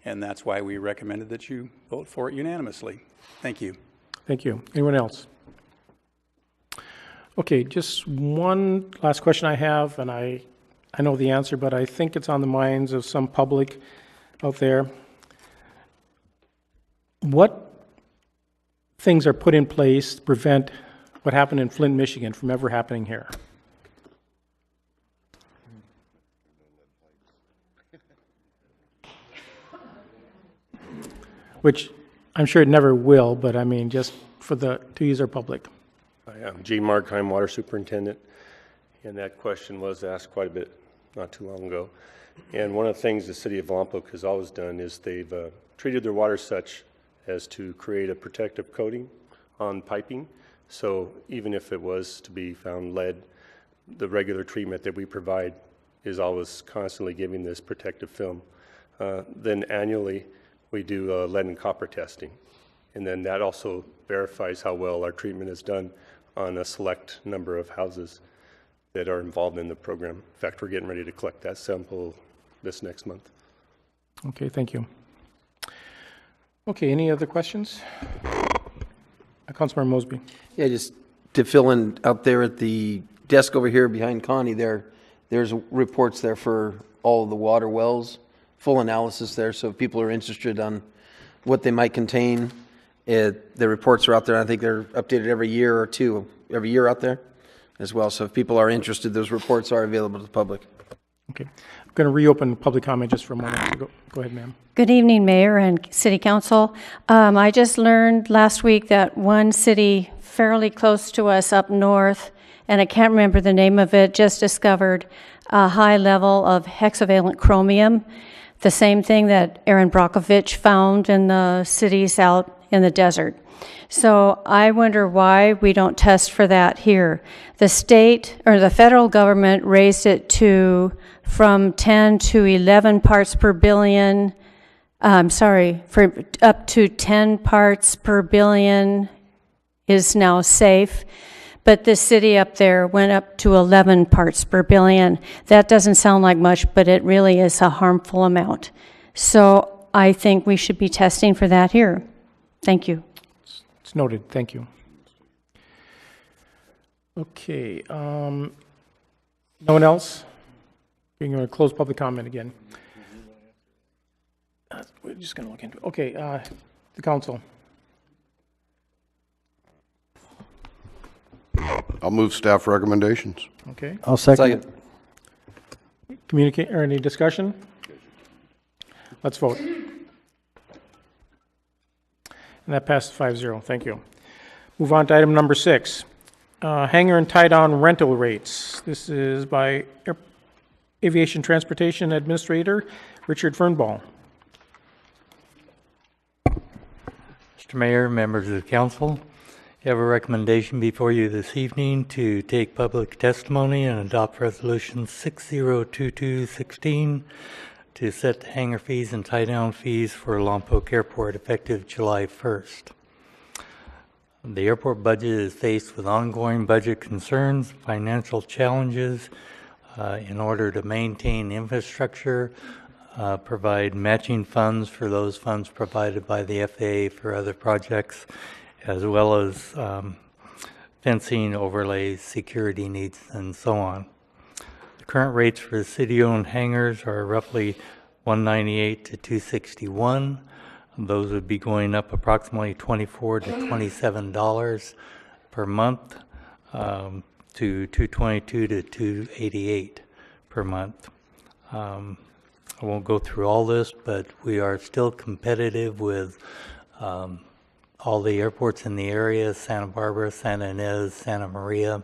[SPEAKER 14] and that's why we recommended that you vote for it unanimously. Thank you.
[SPEAKER 1] Thank you. Anyone else? Okay, just one last question I have, and I know the answer, but I think it's on the minds of some public out there. What things are put in place to prevent what happened in Flint, Michigan from ever happening here? Which I'm sure it never will, but I mean, just to use our public.
[SPEAKER 15] I'm G. Markheim, Water Superintendent, and that question was asked quite a bit not too long ago. And one of the things the city of Lompoc has always done is they've treated their water such as to create a protective coating on piping. So even if it was to be found lead, the regular treatment that we provide is always constantly giving this protective film. Then annually, we do lead and copper testing. And then that also verifies how well our treatment is done on a select number of houses that are involved in the program. In fact, we're getting ready to collect that sample this next month.
[SPEAKER 1] Okay, thank you. Okay, any other questions? Councilmember Mosby.
[SPEAKER 8] Yeah, just to fill in out there at the desk over here behind Connie there's reports there for all of the water wells, full analysis there, so if people are interested on what they might contain, The reports are out there. I think they're updated every year or two, every year out there as well. So if people are interested, those reports are available to the public.
[SPEAKER 1] Okay. I'm going to reopen public comment just for a moment. So go ahead, ma'am.
[SPEAKER 16] Good evening, Mayor and City Council. I just learned last week that one city fairly close to us up north, and I can't remember the name of it, just discovered a high level of hexavalent chromium, the same thing that Aaron Brockovich found in the cities out in the desert. So I wonder why we don't test for that here. The state or the federal government raised it to from 10 to 11 parts per billion. For up to 10 parts per billion is now safe. But the city up there went up to 11 parts per billion. That doesn't sound like much, but it really is a harmful amount. So I think we should be testing for that here. Thank you.
[SPEAKER 1] It's noted. Thank you. Okay. No one else? We're going to close public comment again. We're just going to look into it. Okay. The council.
[SPEAKER 11] I'll move staff recommendations.
[SPEAKER 1] Okay.
[SPEAKER 13] I'll second.
[SPEAKER 1] Communicate or any discussion? Let's vote. And that passed 5-0. Thank you. Move on to item number 6. Hangar and tie-down rental rates. This is by Aviation Transportation Administrator Richard Fernball.
[SPEAKER 17] Mr. Mayor, members of the council, you have a recommendation before you this evening to take public testimony and adopt Resolution 602216 to set the hangar fees and tie-down fees for Lompoc Airport effective July 1st. The airport budget is faced with ongoing budget concerns, financial challenges in order to maintain infrastructure, provide matching funds for those funds provided by the FAA for other projects, as well as fencing, overlays, security needs, and so on. The current rates for the city-owned hangars are roughly $198 to $261. Those would be going up approximately $24 to $27 per month to $222 to $288 per month. I won't go through all this, but we are still competitive with all the airports in the area, Santa Barbara, Santa Ynez, Santa Maria,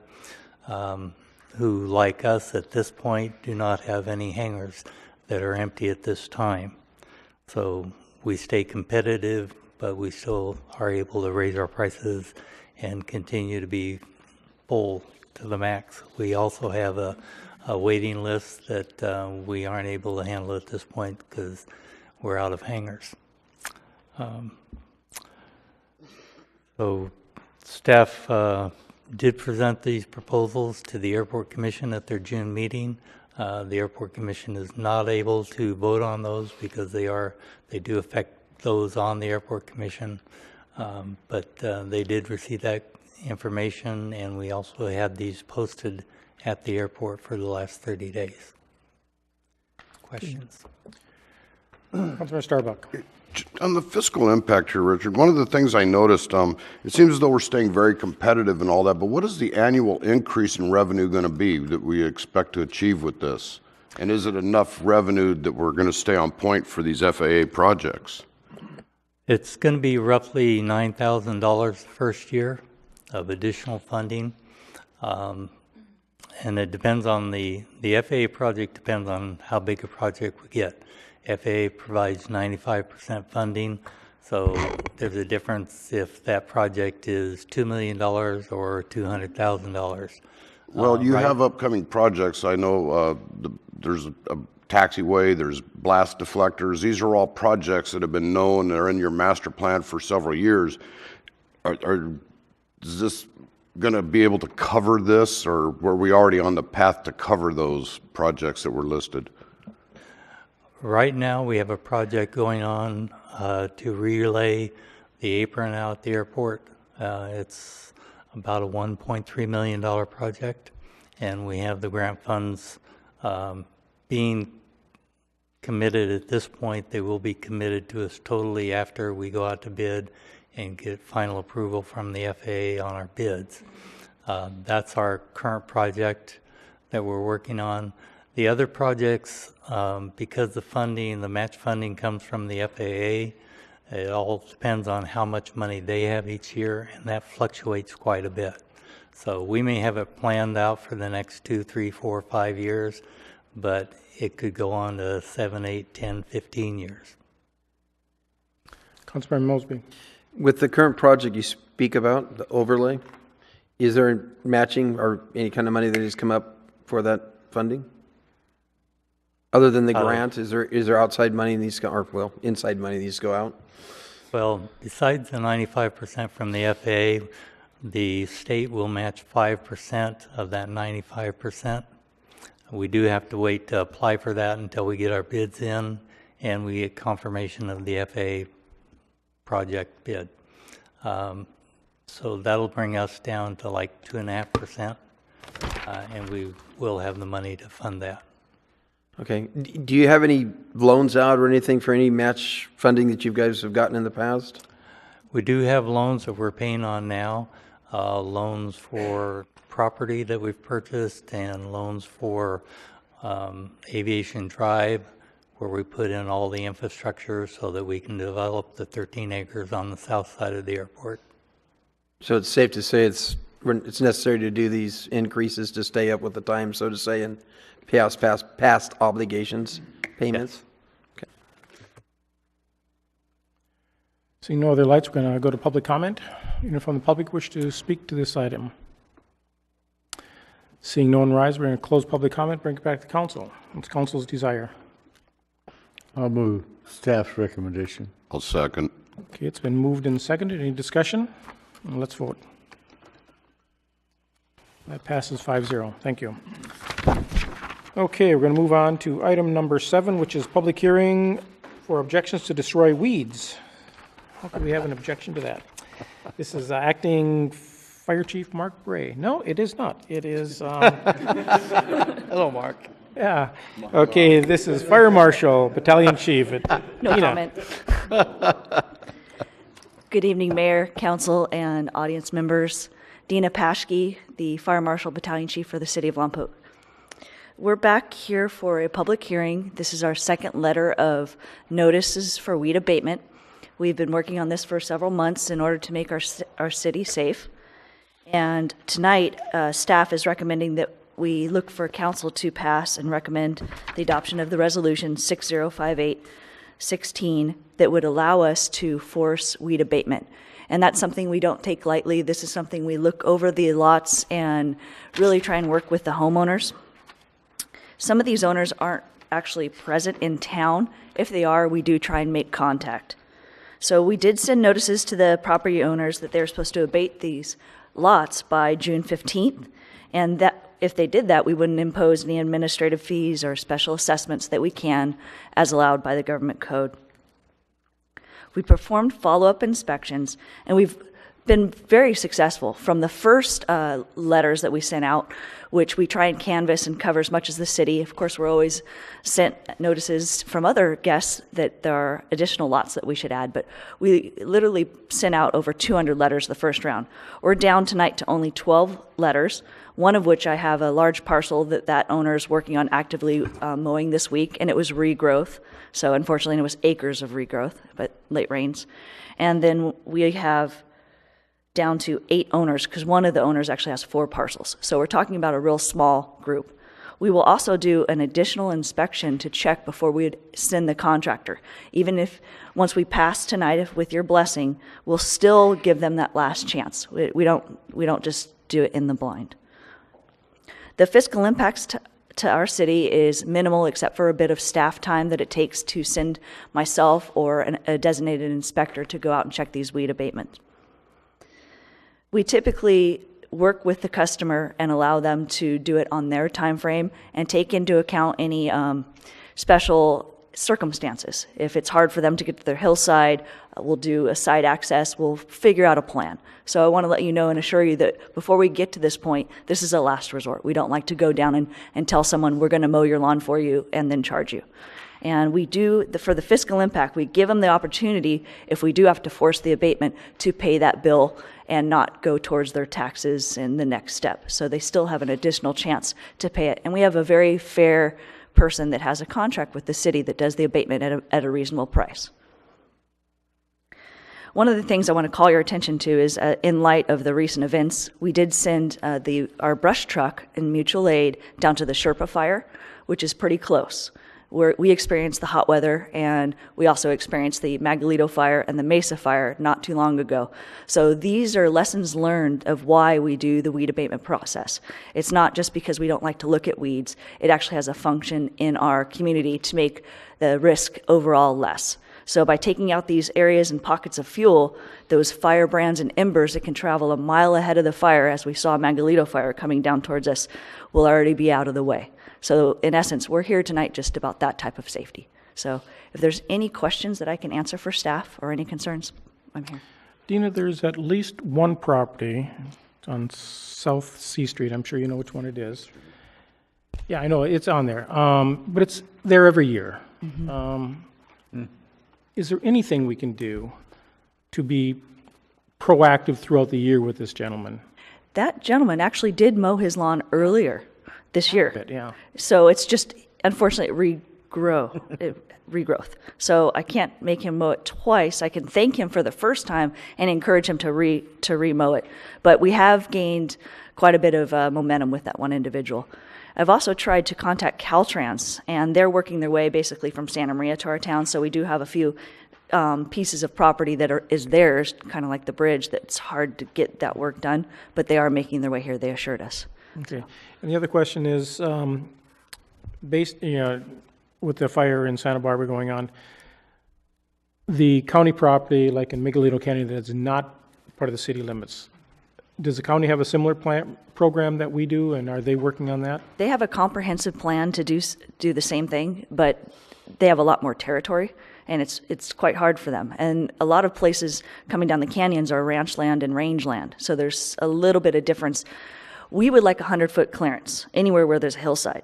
[SPEAKER 17] who, like us at this point, do not have any hangars that are empty at this time. So we stay competitive, but we still are able to raise our prices and continue to be full to the max. We also have a waiting list that we aren't able to handle at this point because we're out of hangars. So staff did present these proposals to the Airport Commission at their June meeting. The Airport Commission is not able to vote on those because they do affect those on the Airport Commission. But they did receive that information, and we also had these posted at the airport for the last 30 days. Questions?
[SPEAKER 1] Councilor Starbuck.
[SPEAKER 11] On the fiscal impact here, Richard, one of the things I noticed, it seems as though we're staying very competitive and all that, but what is the annual increase in revenue going to be that we expect to achieve with this? And is it enough revenue that we're going to stay on point for these FAA projects?
[SPEAKER 17] It's going to be roughly $9,000 the first year of additional funding. And it depends on the FAA project depends on how big a project we get. FAA provides 95% funding, so there's a difference if that project is $2 million or $200,000.
[SPEAKER 11] Well, you
[SPEAKER 17] right?
[SPEAKER 11] have upcoming projects. I know there's a taxiway, there's blast deflectors. These are all projects that have been known, they're in your master plan for several years. Is this going to be able to cover this, or were we already on the path to cover those projects that were listed?
[SPEAKER 17] Right now, we have a project going on to relay the apron out at the airport. It's about a $1.3 million project, and we have the grant funds being committed at this point. They will be committed to us totally after we go out to bid and get final approval from the FAA on our bids. That's our current project that we're working on. The other projects, because the match funding comes from the FAA, it all depends on how much money they have each year, and that fluctuates quite a bit. So we may have it planned out for the next 2, 3, 4, 5 years, but it could go on to 7, 8, 10, 15 years.
[SPEAKER 1] Councilmember Mosby.
[SPEAKER 8] With the current project you speak about, the overlay, is there matching or any kind of money that has come up for that funding? Other than the grant, is there outside money needs to go, or well, inside money needs to go out?
[SPEAKER 17] Well, besides the 95% from the FAA, the state will match 5% of that 95%. We do have to wait to apply for that until we get our bids in and we get confirmation of the FAA project bid. So that'll bring us down to like 2.5%, and we will have the money to fund that.
[SPEAKER 8] Okay. Do you have any loans out or anything for any match funding that you guys have gotten in the past?
[SPEAKER 17] We do have loans that we're paying on now, loans for property that we've purchased and loans for Aviation Drive, where we put in all the infrastructure so that we can develop the 13 acres on the south side of the airport.
[SPEAKER 8] So it's safe to say it's necessary to do these increases to stay up with the time, so to say, and past obligations, payments?
[SPEAKER 17] Yes.
[SPEAKER 8] Okay.
[SPEAKER 1] Seeing no other lights, we're going to go to public comment. Anyone from the public wish to speak to this item? Seeing no one rise, we're going to close public comment, bring it back to council. It's council's desire.
[SPEAKER 4] I'll move staff's recommendation.
[SPEAKER 11] I'll second.
[SPEAKER 1] Okay, it's been moved and seconded. Any discussion? Let's vote. That passes 5-0. Thank you. Okay, we're going to move on to item number 7, which is public hearing for objections to destroy weeds. How could we have an objection to that? This is acting Fire Chief Mark Bray. No, it is not. It is...
[SPEAKER 4] Hello, Mark.
[SPEAKER 1] Yeah. Okay, this is Fire Marshal, Battalion Chief.
[SPEAKER 18] No comment. Good evening, Mayor, Council, and audience members. Dina Paschke, the Fire Marshal, Battalion Chief for the City of Lompoc. We're back here for a public hearing. This is our second letter of notices for weed abatement. We've been working on this for several months in order to make our city safe. And tonight, staff is recommending that we look for council to pass and recommend the adoption of the resolution 605816 that would allow us to force weed abatement. And that's something we don't take lightly. This is something we look over the lots and really try and work with the homeowners. Some of these owners aren't actually present in town. If they are, we do try and make contact. So we did send notices to the property owners that they're supposed to abate these lots by June 15th, and that if they did that, we wouldn't impose any administrative fees or special assessments that we can, as allowed by the government code. We performed follow-up inspections, and we've been very successful. From the first letters that we sent out, which we try and canvass and cover as much as the city. Of course, we're always sent notices from other guests that there are additional lots that we should add, but we literally sent out over 200 letters the first round. We're down tonight to only 12 letters, one of which I have a large parcel that owner is working on actively mowing this week, and it was regrowth. So unfortunately, it was acres of regrowth, but late rains. And then we have down to 8 owners, because one of the owners actually has 4 parcels. So we're talking about a real small group. We will also do an additional inspection to check before we would send the contractor. Even if, once we pass tonight, with your blessing, we'll still give them that last chance. We don't just do it in the blind. The fiscal impacts to our city is minimal, except for a bit of staff time that it takes to send myself or a designated inspector to go out and check these weed abatements. We typically work with the customer and allow them to do it on their time frame and take into account any special circumstances. If it's hard for them to get to their hillside, we'll do a side access, we'll figure out a plan. So I want to let you know and assure you that before we get to this point, this is a last resort. We don't like to go down and tell someone we're going to mow your lawn for you and then charge you. And we do, for the fiscal impact, we give them the opportunity, if we do have to force the abatement, to pay that bill and not go towards their taxes in the next step. So they still have an additional chance to pay it. And we have a very fair person that has a contract with the city that does the abatement at a reasonable price. One of the things I want to call your attention to is, in light of the recent events, we did send our brush truck and mutual aid down to the Sherpa fire, which is pretty close. We experienced the hot weather, and we also experienced the Magalito fire and the Mesa fire not too long ago. So these are lessons learned of why we do the weed abatement process. It's not just because we don't like to look at weeds. It actually has a function in our community to make the risk overall less. So by taking out these areas and pockets of fuel, those firebrands and embers that can travel a mile ahead of the fire, as we saw Magalito fire coming down towards us, will already be out of the way. So in essence, we're here tonight just about that type of safety. So if there's any questions that I can answer for staff or any concerns, I'm here.
[SPEAKER 1] Dina, there's at least one property on South C Street. I'm sure you know which one it is. Yeah, I know, it's on there. But it's there every year. Is there anything we can do to be proactive throughout the year with this gentleman?
[SPEAKER 18] That gentleman actually did mow his lawn earlier this year.
[SPEAKER 1] Yeah.
[SPEAKER 18] So it's just, unfortunately, regrowth. So I can't make him mow it twice. I can thank him for the first time and encourage him to re-mow it. But we have gained quite a bit of momentum with that one individual. I've also tried to contact Caltrans, and they're working their way basically from Santa Maria to our town, so we do have a few pieces of property that is theirs, kind of like the bridge, that's hard to get that work done, but they are making their way here, they assured us.
[SPEAKER 1] Okay. And the other question is, based, with the fire in Santa Barbara going on, the county property, like in Miguelito County, that's not part of the city limits, does the county have a similar program that we do, and are they working on that?
[SPEAKER 18] They have a comprehensive plan to do the same thing, but they have a lot more territory, and it's quite hard for them. And a lot of places coming down the canyons are ranch land and range land, so there's a little bit of difference. We would like a 100-foot clearance anywhere where there's a hillside.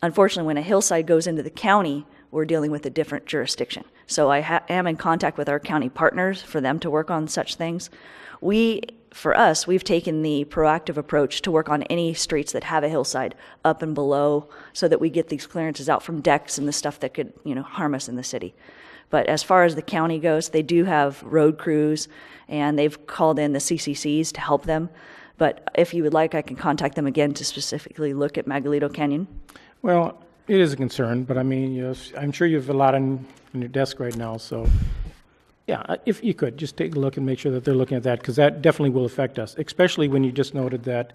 [SPEAKER 18] Unfortunately, when a hillside goes into the county, we're dealing with a different jurisdiction. So I am in contact with our county partners for them to work on such things. For us, we've taken the proactive approach to work on any streets that have a hillside up and below so that we get these clearances out from decks and the stuff that could, harm us in the city. But as far as the county goes, they do have road crews, and they've called in the CCCs to help them. But if you would like, I can contact them again to specifically look at Magalito Canyon.
[SPEAKER 1] Well, it is a concern, but I mean, I'm sure you have a lot on your desk right now, so yeah, if you could, just take a look and make sure that they're looking at that, because that definitely will affect us, especially when you just noted that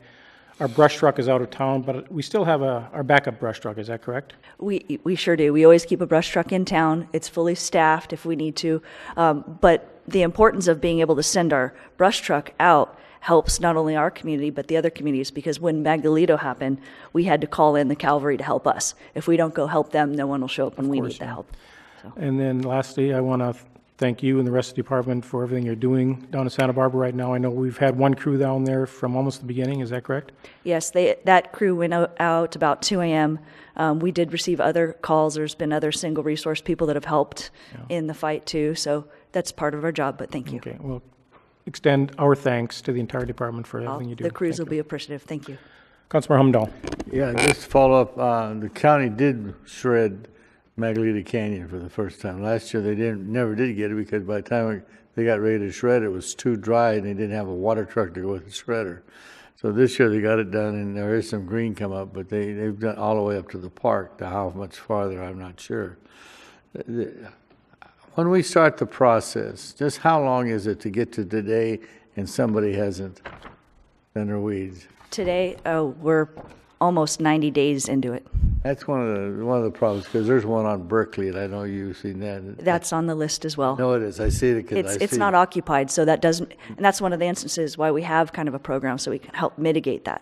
[SPEAKER 1] our brush truck is out of town, but we still have our backup brush truck, is that correct?
[SPEAKER 18] We sure do. We always keep a brush truck in town. It's fully staffed if we need to. But the importance of being able to send our brush truck out helps not only our community, but the other communities, because when Magalito happened, we had to call in the cavalry to help us. If we don't go help them, no one will show up when we need the help. So.
[SPEAKER 1] And then lastly, I want to thank you and the rest of the department for everything you're doing down in Santa Barbara right now. I know we've had one crew down there from almost the beginning, is that correct?
[SPEAKER 18] Yes, that crew went out about 2 a.m. We did receive other calls. There's been other single resource people that have helped in the fight too, so that's part of our job, but thank you.
[SPEAKER 1] Okay, well, extend our thanks to the entire department for everything you do.
[SPEAKER 18] The crews will be appreciative. Thank you.
[SPEAKER 1] Councilor Humdahl.
[SPEAKER 4] Yeah, just to follow up, the county did shred Magalito Canyon for the first time. Last year they never did get it because by the time they got ready to shred it was too dry and they didn't have a water truck to go with the shredder. So this year they got it done and there is some green come up, but they've done all the way up to the park. To how much farther, I'm not sure. When we start the process, just how long is it to get to today and somebody hasn't done their weeds?
[SPEAKER 18] Today, we're almost 90 days into it.
[SPEAKER 4] That's one of the problems, because there's one on Berkeley, and I know you've seen that.
[SPEAKER 18] That's on the list as well.
[SPEAKER 4] No, it is. I see it because
[SPEAKER 18] it's not occupied, so that doesn't, and that's one of the instances why we have kind of a program, so we can help mitigate that.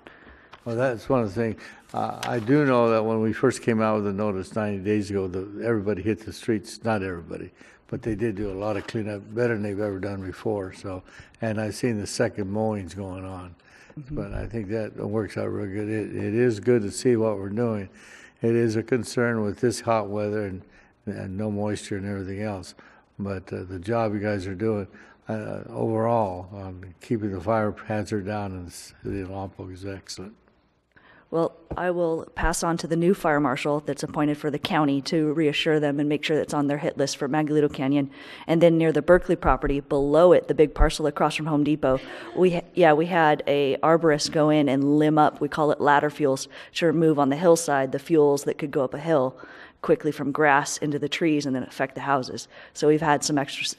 [SPEAKER 4] Well, that's one of the things. I do know that when we first came out with the notice 90 days ago, everybody hit the streets. Not everybody, but they did do a lot of cleanup, better than they've ever done before. So, and I've seen the second mowings going on. But I think that works out real good. It is good to see what we're doing. It is a concern with this hot weather and and no moisture and everything else. But the job you guys are doing overall on keeping the fire hazard down in the city of Lompoc is excellent.
[SPEAKER 18] Well, I will pass on to the new fire marshal that's appointed for the county to reassure them and make sure that's on their hit list for Magdaleno Canyon. And then near the Berkeley property, below it, the big parcel across from Home Depot, we had a arborist go in and limb up, we call it ladder fuels, to remove on the hillside the fuels that could go up a hill quickly from grass into the trees and then affect the houses. So we've had some extra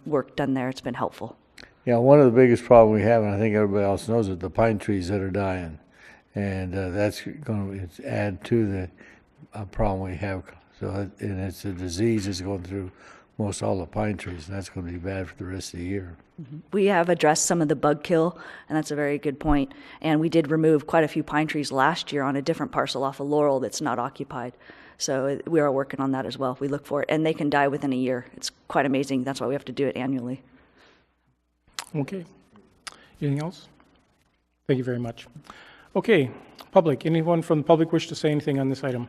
[SPEAKER 18] work done there. It's been helpful.
[SPEAKER 4] Yeah, one of the biggest problems we have, and I think everybody else knows it, the pine trees that are dying. And that's going to add to the problem we have. So, and it's a disease that's going through most all the pine trees, and that's going to be bad for the rest of the year.
[SPEAKER 18] We have addressed some of the bug kill, and that's a very good point. And we did remove quite a few pine trees last year on a different parcel off of Laurel that's not occupied. So we are working on that as well. We look for it, and they can die within a year. It's quite amazing. That's why we have to do it annually.
[SPEAKER 1] Okay. Anything else? Thank you very much. Okay, public. Anyone from the public wish to say anything on this item?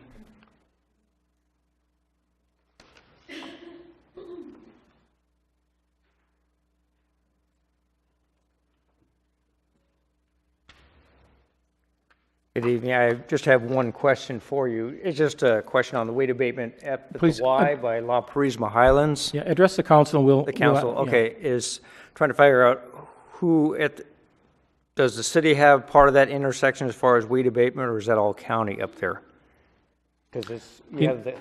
[SPEAKER 19] Good evening. I just have one question for you. It's just a question on the weed abatement at the
[SPEAKER 1] Please,
[SPEAKER 19] Y by La Purisma Highlands.
[SPEAKER 1] Yeah, address the council.
[SPEAKER 19] The council, okay, is trying to figure out who does the city have part of that intersection as far as weed abatement, or is that all county up there? Because you have the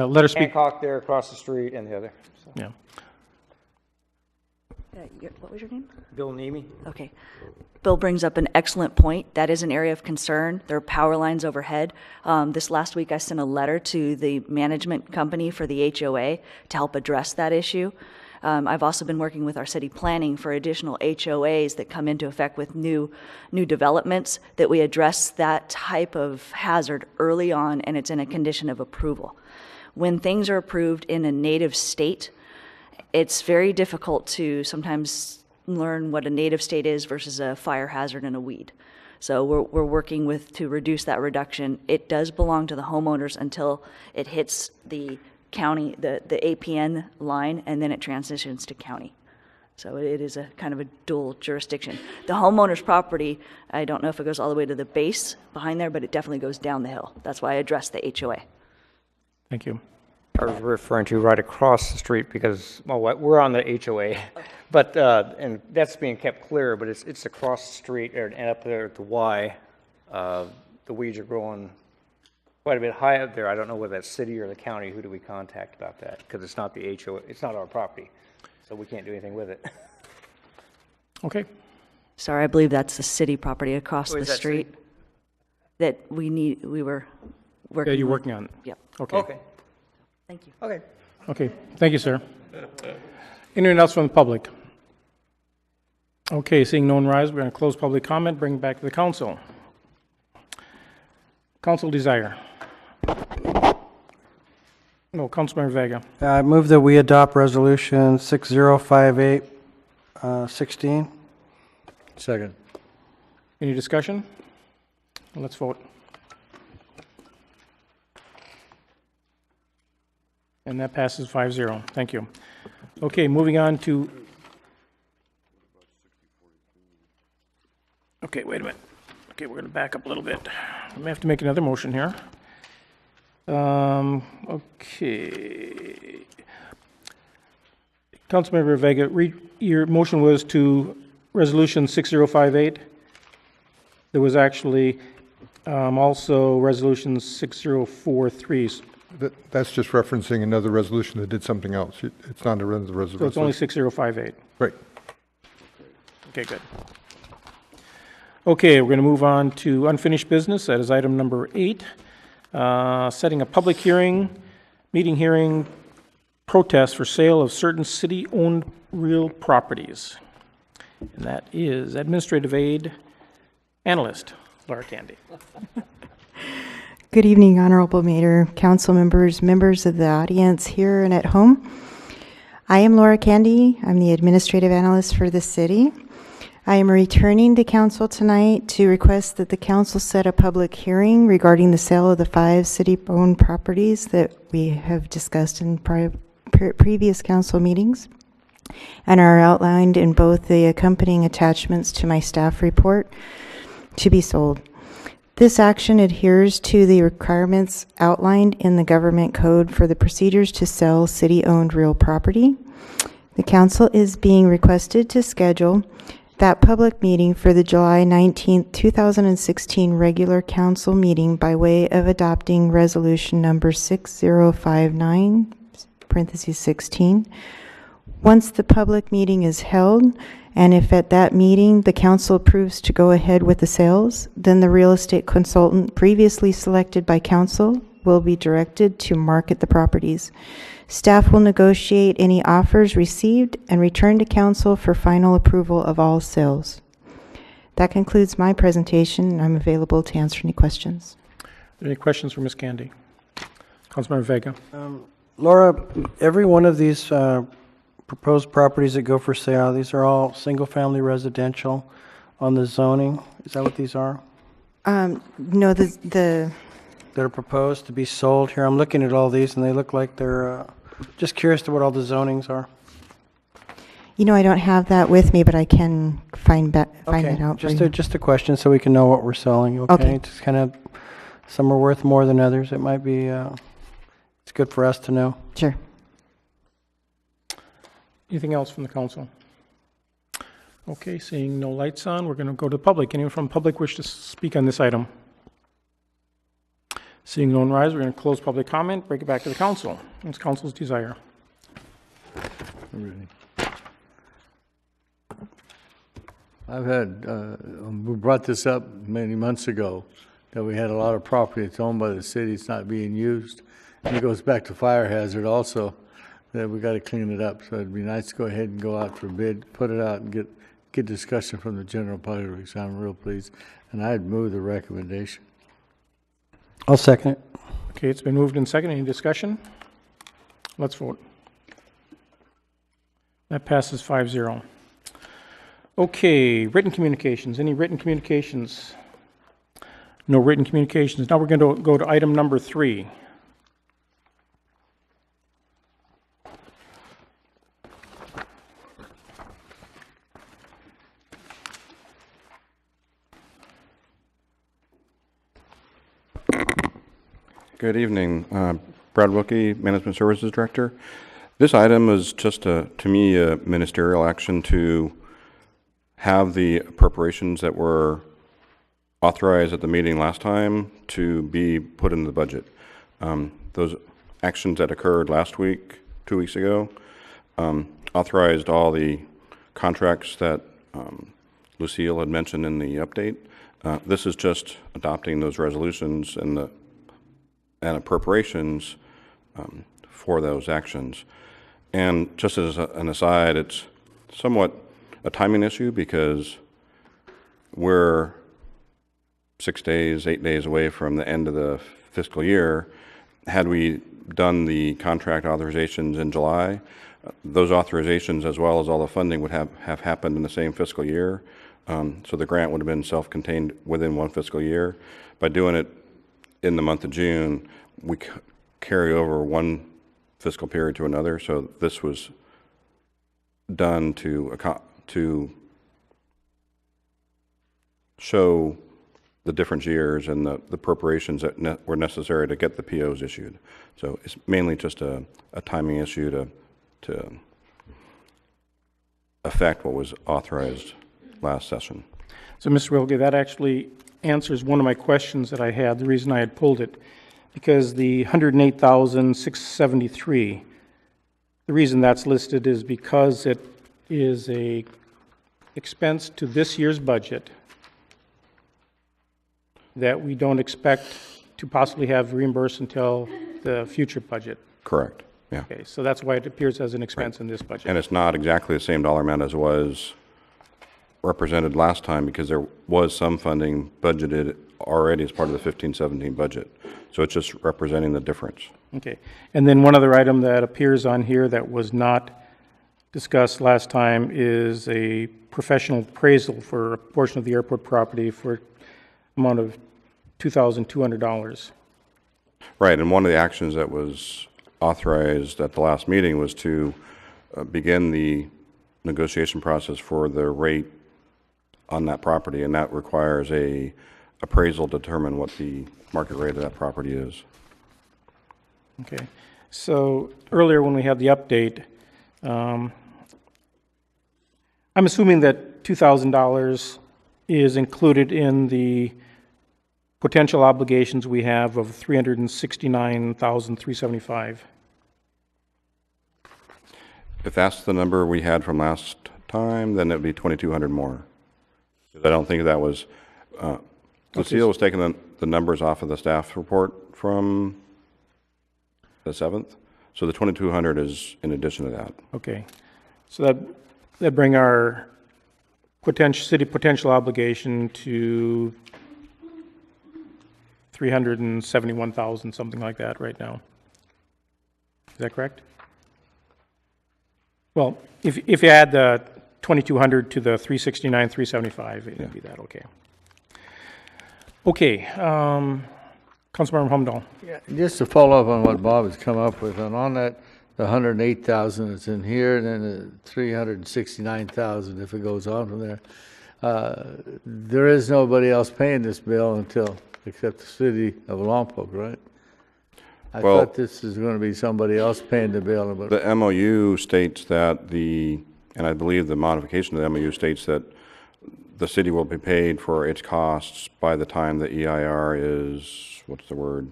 [SPEAKER 1] let her speak.
[SPEAKER 19] Hancock there across the street and the other. So.
[SPEAKER 1] Yeah.
[SPEAKER 18] What was your name?
[SPEAKER 19] Bill Nemi.
[SPEAKER 18] Okay. Bill brings up an excellent point. That is an area of concern. There are power lines overhead. This last week I sent a letter to the management company for the HOA to help address that issue. I've also been working with our city planning for additional HOAs that come into effect with new developments, that we address that type of hazard early on, and it's in a condition of approval. When things are approved in a native state, it's very difficult to sometimes learn what a native state is versus a fire hazard and a weed. So we're working to reduce that reduction. It does belong to the homeowners until it hits the county, the APN line, and then it transitions to county. So it is a kind of a dual jurisdiction. The homeowner's property, I don't know if it goes all the way to the base behind there, but it definitely goes down the hill. That's why I addressed the HOA.
[SPEAKER 1] Thank you.
[SPEAKER 19] I was referring to right across the street because, well, we're on the HOA, but, and that's being kept clear, but it's across the street and up there at the Y. The weeds are growing quite a bit high up there. I don't know whether that's city or the county. Who do we contact about that? Because it's not the HOA, it's not our property, so we can't do anything with it.
[SPEAKER 1] Okay.
[SPEAKER 18] Sorry, I believe that's the city property across the street
[SPEAKER 19] city?
[SPEAKER 18] that we were working
[SPEAKER 1] Yeah, you're working on it.
[SPEAKER 18] Yep.
[SPEAKER 1] Okay.
[SPEAKER 19] Okay.
[SPEAKER 18] Thank you.
[SPEAKER 19] Okay.
[SPEAKER 1] Okay. Thank you, sir. Anyone else from the public? Okay, seeing no one rise, we're going to close public comment, bring it back to the council. Council desire. No, Councilmember Vega.
[SPEAKER 20] I move that we adopt Resolution 6058-16.
[SPEAKER 4] Second.
[SPEAKER 1] Any discussion? Let's vote. And that passes 5-0. Thank you. Okay, moving on to... Okay, wait a minute. Okay, we're going to back up a little bit. I may have to make another motion here. Okay. Councilmember Vega, your motion was to Resolution 6058. There was actually also Resolution 6043.
[SPEAKER 21] That's just referencing another resolution that did something else. It's not a resolution.
[SPEAKER 1] So it's only 6058.
[SPEAKER 21] Right.
[SPEAKER 1] Okay, good. Okay, we're going to move on to unfinished business. That is item number 8. Setting a public hearing, meeting hearing, protest for sale of certain city-owned real properties. And that is Administrative Aid Analyst, Laura Candy.
[SPEAKER 22] Good evening, Honorable Mayor, council members, members of the audience here and at home. I am Laura Candy. I'm the Administrative Analyst for the city. I am returning to council tonight to request that the council set a public hearing regarding the sale of the 5 city-owned properties that we have discussed in previous council meetings and are outlined in both the accompanying attachments to my staff report to be sold. This action adheres to the requirements outlined in the government code for the procedures to sell city-owned real property. The council is being requested to schedule that public meeting for the July 19, 2016 regular council meeting by way of adopting resolution number 6059, parentheses 16. Once the public meeting is held, and if at that meeting the council approves to go ahead with the sales, then the real estate consultant previously selected by council will be directed to market the properties. Staff will negotiate any offers received and return to council for final approval of all sales. That concludes my presentation, and I'm available to answer any questions.
[SPEAKER 1] Any questions for Ms. Candy? Councilmember Vega.
[SPEAKER 20] Laura, every one of these proposed properties that go for sale, these are all single-family residential on the zoning? Is that what these are?
[SPEAKER 22] No, the
[SPEAKER 20] that are proposed to be sold here. I'm looking at all these, and they look like they're, just curious to what all the zonings are.
[SPEAKER 22] You know, I don't have that with me, but I can find it out.
[SPEAKER 20] Just a question so we can know what we're selling, okay? Just kind of, some are worth more than others. It might be, it's good for us to know.
[SPEAKER 22] Sure.
[SPEAKER 1] Anything else from the council? Okay, seeing no lights on, we're going to go to the public. Anyone from public wish to speak on this item? Seeing no one rise, we're going to close public comment, break it back to the council. It's council's desire.
[SPEAKER 4] I've had, we brought this up many months ago, that we had a lot of property that's owned by the city, it's not being used. And it goes back to fire hazard also, that we got to clean it up. So it'd be nice to go ahead and go out for bid, put it out and get discussion from the general public. So I'm real pleased. And I'd move the recommendation.
[SPEAKER 20] I'll second it.
[SPEAKER 1] Okay, it's been moved and seconded. Any discussion? Let's vote. That passes 5-0. Okay, written communications. Any written communications? No written communications. Now we're going to go to item number 3.
[SPEAKER 2] Good evening. Brad Wilkie, Management Services Director. This item is just, to me, a ministerial action to have the appropriations that were authorized at the meeting last time to be put in the budget. Those actions that occurred last week, 2 weeks ago, authorized all the contracts that Lucille had mentioned in the update. This is just adopting those resolutions and appropriations for those actions. And just as an aside, it's somewhat a timing issue because we're 6 days, 8 days away from the end of the fiscal year. Had we done the contract authorizations in July, those authorizations as well as all the funding would have happened in the same fiscal year. So the grant would have been self-contained within one fiscal year. By doing it in the month of June, we carry over one fiscal period to another. So this was done to show the different years and the appropriations that were necessary to get the POs issued. So it's mainly just a timing issue to affect what was authorized last session.
[SPEAKER 1] So, Mr. Wilkie, that actually answers one of my questions that I had, the reason I had pulled it, because the $108,673, the reason that's listed is because it is a expense to this year's budget that we don't expect to possibly have reimbursed until the future budget.
[SPEAKER 2] Correct, yeah.
[SPEAKER 1] Okay, so that's why it appears as an expense in this budget.
[SPEAKER 2] And it's not exactly the same dollar amount as it was represented last time because there was some funding budgeted already as part of the 15-17 budget. So it's just representing the difference.
[SPEAKER 1] Okay. And then one other item that appears on here that was not discussed last time is a professional appraisal for a portion of the airport property for amount of $2,200.
[SPEAKER 2] Right, and one of the actions that was authorized at the last meeting was to begin the negotiation process for the rate on that property, and that requires a appraisal to determine what the market rate of that property is.
[SPEAKER 1] Okay, so earlier when we had the update, I'm assuming that $2,000 is included in the potential obligations we have of $369,375.
[SPEAKER 2] If that's the number we had from last time, then it'd be 2,200 more. I don't think that was, Lucille was taking the numbers off of the staff report from the 7th. So the 2,200 is in addition to that.
[SPEAKER 1] Okay, so that bring our city potential obligation to 371,000, something like that right now. Is that correct? Well, if you add the 2,200 to the 369, 375, it would be that, okay. Okay, Councilmember Humdahl.
[SPEAKER 4] Yeah, just to follow up on what Bob has come up with, and on that, the 108,000 that's in here, and then the 369,000 if it goes on from there. There is nobody else paying this bill except the city of Lompoc, right? I thought this is going to be somebody else paying the bill. But
[SPEAKER 2] the MOU states that and I believe the modification of the MOU states that the city will be paid for its costs by the time the EIR is, what's the word,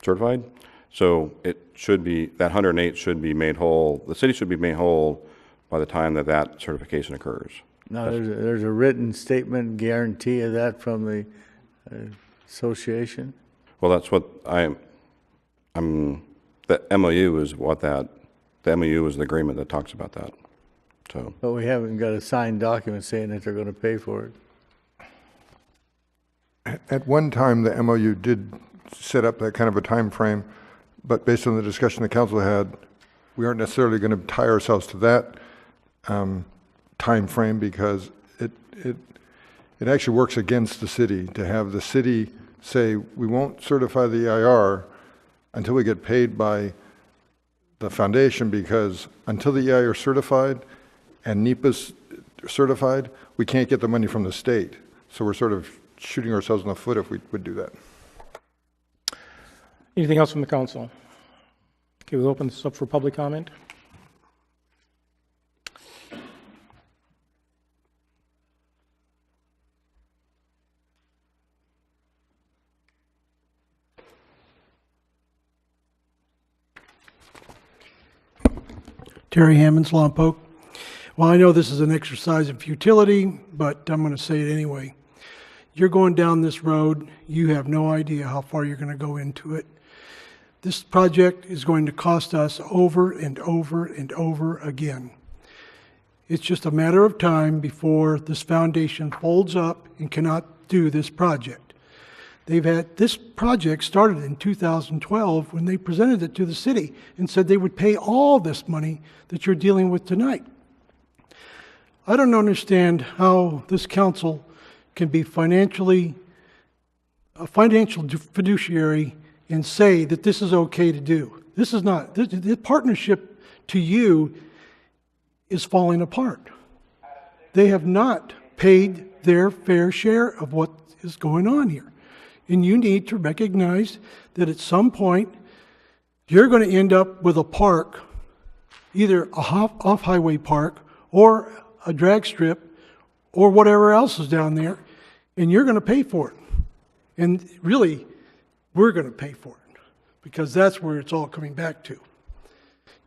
[SPEAKER 2] certified? So it should be, that 108 should be made whole, the city should be made whole by the time that certification occurs.
[SPEAKER 4] now there's a written statement guarantee of that from the association?
[SPEAKER 2] Well, that's what the MOU is the MOU is the agreement that talks about that. So.
[SPEAKER 4] But we haven't got a signed document saying that they're going to pay for
[SPEAKER 21] it. At one time, the MOU did set up that kind of a time frame, but based on the discussion the council had, we aren't necessarily going to tie ourselves to that time frame because it actually works against the city to have the city say we won't certify the EIR until we get paid by the foundation, because until the EIR is certified and NEPA's certified, we can't get the money from the state. So we're sort of shooting ourselves in the foot if we would do that.
[SPEAKER 1] Anything else from the council? Okay, we'll open this up for public comment.
[SPEAKER 3] Terry Hammonds, Lompoc. Well, I know this is an exercise in futility, but I'm going to say it anyway. You're going down this road, you have no idea how far you're going to go into it. This project is going to cost us over and over and over again. It's just a matter of time before this foundation folds up and cannot do this project. They've had this project started in 2012 when they presented it to the city and said they would pay all this money that you're dealing with tonight. I don't understand how this council can be a financial fiduciary and say that this is okay to do. This is not. The partnership to you is falling apart. They have not paid their fair share of what is going on here. And you need to recognize that at some point, you're going to end up with a park, either a off-highway park or a drag strip or whatever else is down there, and you're going to pay for it. And really, we're going to pay for it because that's where it's all coming back to.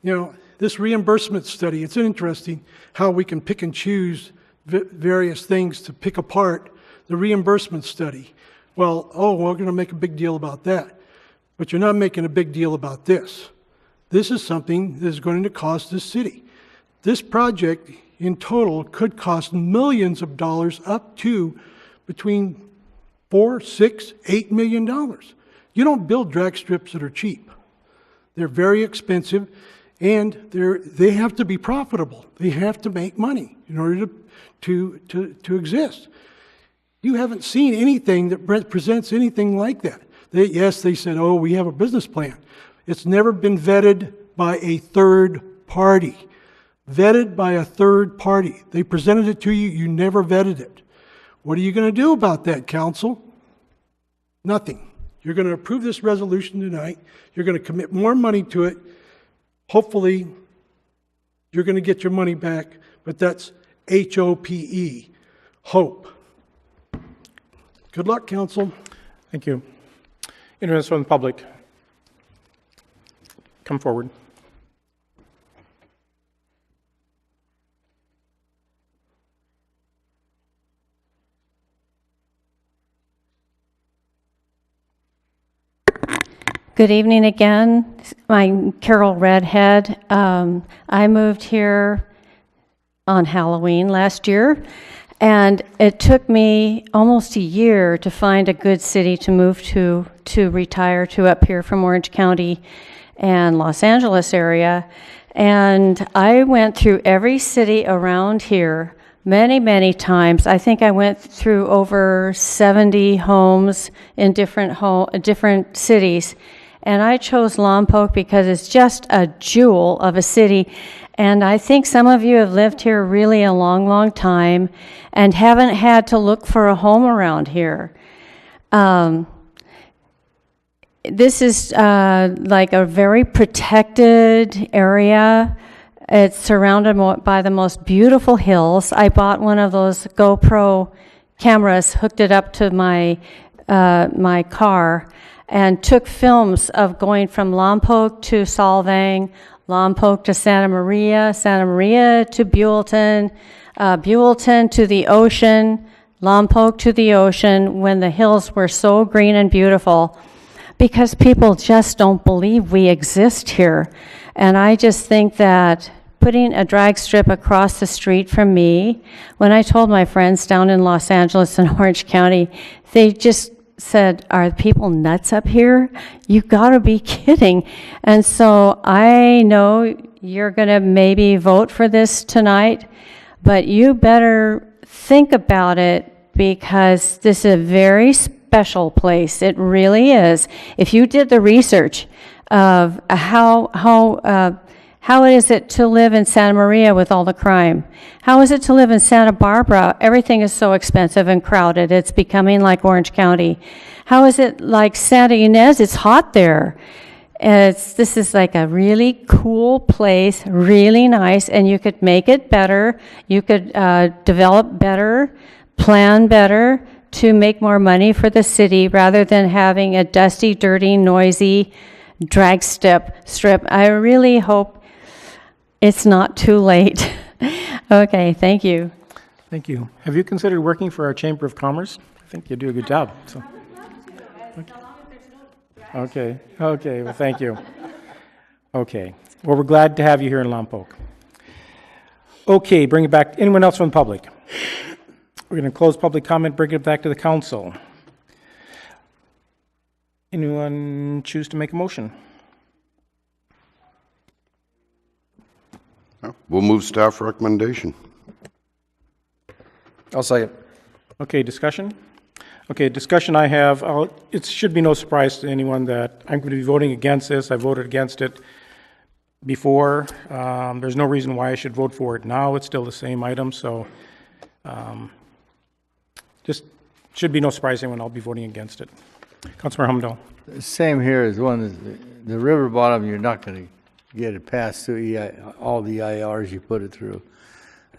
[SPEAKER 3] You know, this reimbursement study, it's interesting how we can pick and choose various things to pick apart the reimbursement study. Well, we're going to make a big deal about that. But you're not making a big deal about this. This is something that is going to cost the city. This project in total could cost millions of dollars, up to between $4, $6, $8 million. You don't build drag strips that are cheap. They're very expensive, And they have to be profitable. They have to make money in order to exist. You haven't seen anything that presents anything like that. Yes, they said, oh, we have a business plan. It's never been vetted by a third party. Vetted by a third party. They presented it to you, you never vetted it. What are you going to do about that, council? Nothing. You're going to approve this resolution tonight. You're going to commit more money to it. Hopefully, you're going to get your money back, but that's HOPE, hope. Good luck, council.
[SPEAKER 1] Thank you. Interest from the public. Come forward.
[SPEAKER 16] Good evening again. I'm Carol Redhead. I moved here on Halloween last year, and it took me almost a year to find a good city to move to retire to up here from Orange County and Los Angeles area. And I went through every city around here many, many times. I think I went through over 70 homes in different cities. And I chose Lompoc because it's just a jewel of a city. And I think some of you have lived here really a long, long time and haven't had to look for a home around here. This is like a very protected area. It's surrounded by the most beautiful hills. I bought one of those GoPro cameras, hooked it up to my car, and took films of going from Lompoc to Solvang, Lompoc to Santa Maria to Buellton, Buellton to the ocean, Lompoc to the ocean, when the hills were so green and beautiful, because people just don't believe we exist here. And I just think that putting a drag strip across the street from me, when I told my friends down in Los Angeles and Orange County, they just said, are people nuts up here? You gotta be kidding. And so I know you're gonna maybe vote for this tonight, but you better think about it, because this is a very special place. It really is. If you did the research of how is it to live in Santa Maria with all the crime? How is it to live in Santa Barbara? Everything is so expensive and crowded. It's becoming like Orange County. How is it like Santa Ynez? It's hot there. This is like a really cool place, really nice, and you could make it better. You could develop better, plan better to make more money for the city rather than having a dusty, dirty, noisy drag strip. I really hope it's not too late. Okay, thank you.
[SPEAKER 1] Thank you. Have you considered working for our Chamber of Commerce? I think you do a good job. So. Okay, well, thank you. Okay, well, we're glad to have you here in Lompoc. Okay, bring it back. Anyone else from the public? We're going to close public comment, bring it back to the council. Anyone choose to make a motion?
[SPEAKER 11] We'll move staff recommendation.
[SPEAKER 8] I'll second.
[SPEAKER 1] Okay, discussion? Okay, discussion I have, it should be no surprise to anyone that I'm going to be voting against this. I voted against it before. There's no reason why I should vote for it now. It's still the same item, so just should be no surprise to anyone. I'll be voting against it. Councilor Humdahl.
[SPEAKER 4] Same here as the river bottom, you're not going to get it passed through all the EIRs you put it through.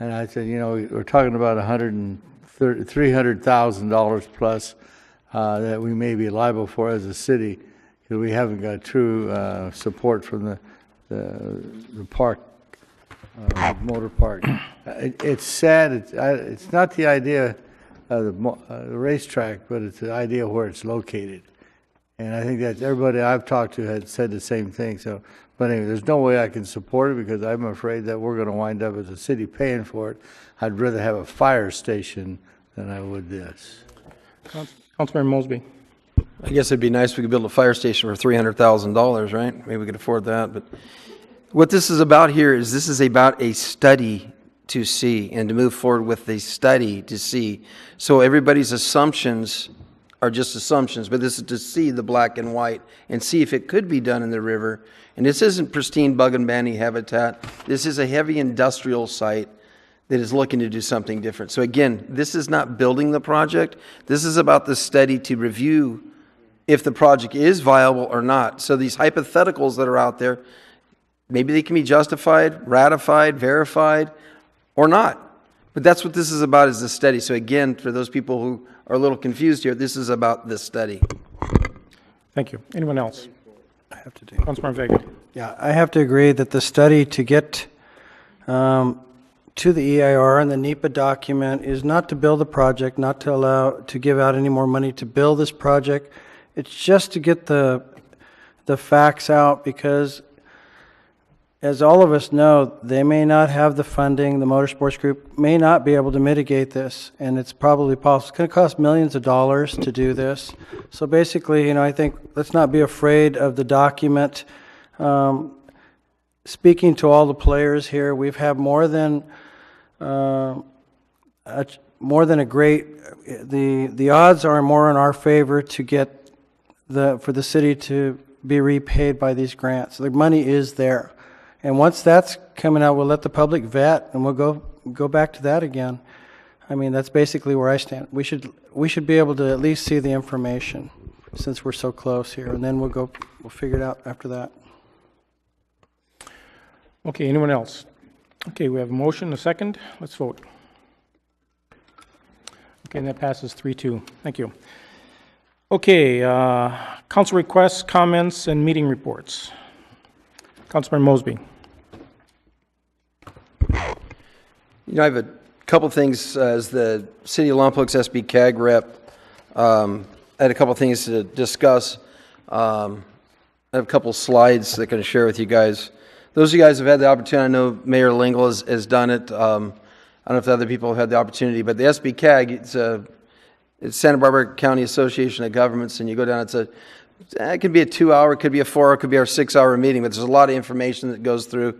[SPEAKER 4] And I said, we're talking about $300,000 plus that we may be liable for as a city, because we haven't got true support from the park, motor park. It's sad. It's not the idea of the racetrack, but it's the idea where it's located. And I think that everybody I've talked to had said the same thing. So, but anyway, there's no way I can support it, because I'm afraid that we're going to wind up as a city paying for it. I'd rather have a fire station than I would this.
[SPEAKER 1] Councilman Mosby.
[SPEAKER 8] I guess it'd be nice if we could build a fire station for $300,000, right? Maybe we could afford that, but What this is about here is this is about a study to see and to move forward with a study to see. So everybody's assumptions are just assumptions, but this is to see the black and white and see if it could be done in the river. And this isn't pristine bug and bandy habitat. This is a heavy industrial site that is looking to do something different. So again, this is not building the project. This is about the study to review if the project is viable or not. So these hypotheticals that are out there, maybe they can be justified, ratified, verified, or not. But that's what this is about, is the study. So again, for those people who are a little confused here, this is about the study.
[SPEAKER 1] Thank you. Anyone else?
[SPEAKER 20] I have to do.
[SPEAKER 1] Councilmember Vega.
[SPEAKER 20] Yeah, I have to agree that the study to get to the EIR and the NEPA document is not to build the project, not to allow, to give out any more money to build this project. It's just to get the facts out, because as all of us know, they may not have the funding. The motorsports group may not be able to mitigate this, and it's probably possible. It's going to cost millions of dollars to do this. So basically, you know, I think let's not be afraid of the document. Speaking to all the players here, we've had more than a great. The odds are more in our favor to get for the city to be repaid by these grants. The money is there. And once that's coming out, we'll let the public vet, and we'll go back to that again. I mean, that's basically where I stand. We should be able to at least see the information, since we're so close here, and then we'll figure it out after that.
[SPEAKER 1] Okay, anyone else? Okay, we have a motion, a second. Let's vote. Okay, and that passes 3-2. Thank you. Okay, council requests, comments, and meeting reports. Councilman Mosby.
[SPEAKER 8] You know, I have a couple things as the City of Lompoc's SB CAG rep. I had a couple things to discuss. I have a couple slides that I can share with you guys. Those of you guys have had the opportunity, I know Mayor Lingle has done it. I don't know if the other people have had the opportunity, but the SB CAG, it's Santa Barbara County Association of Governments, and you go down, it could be a 2-hour, it could be a 4-hour, it could be our 6-hour meeting, but there's a lot of information that goes through.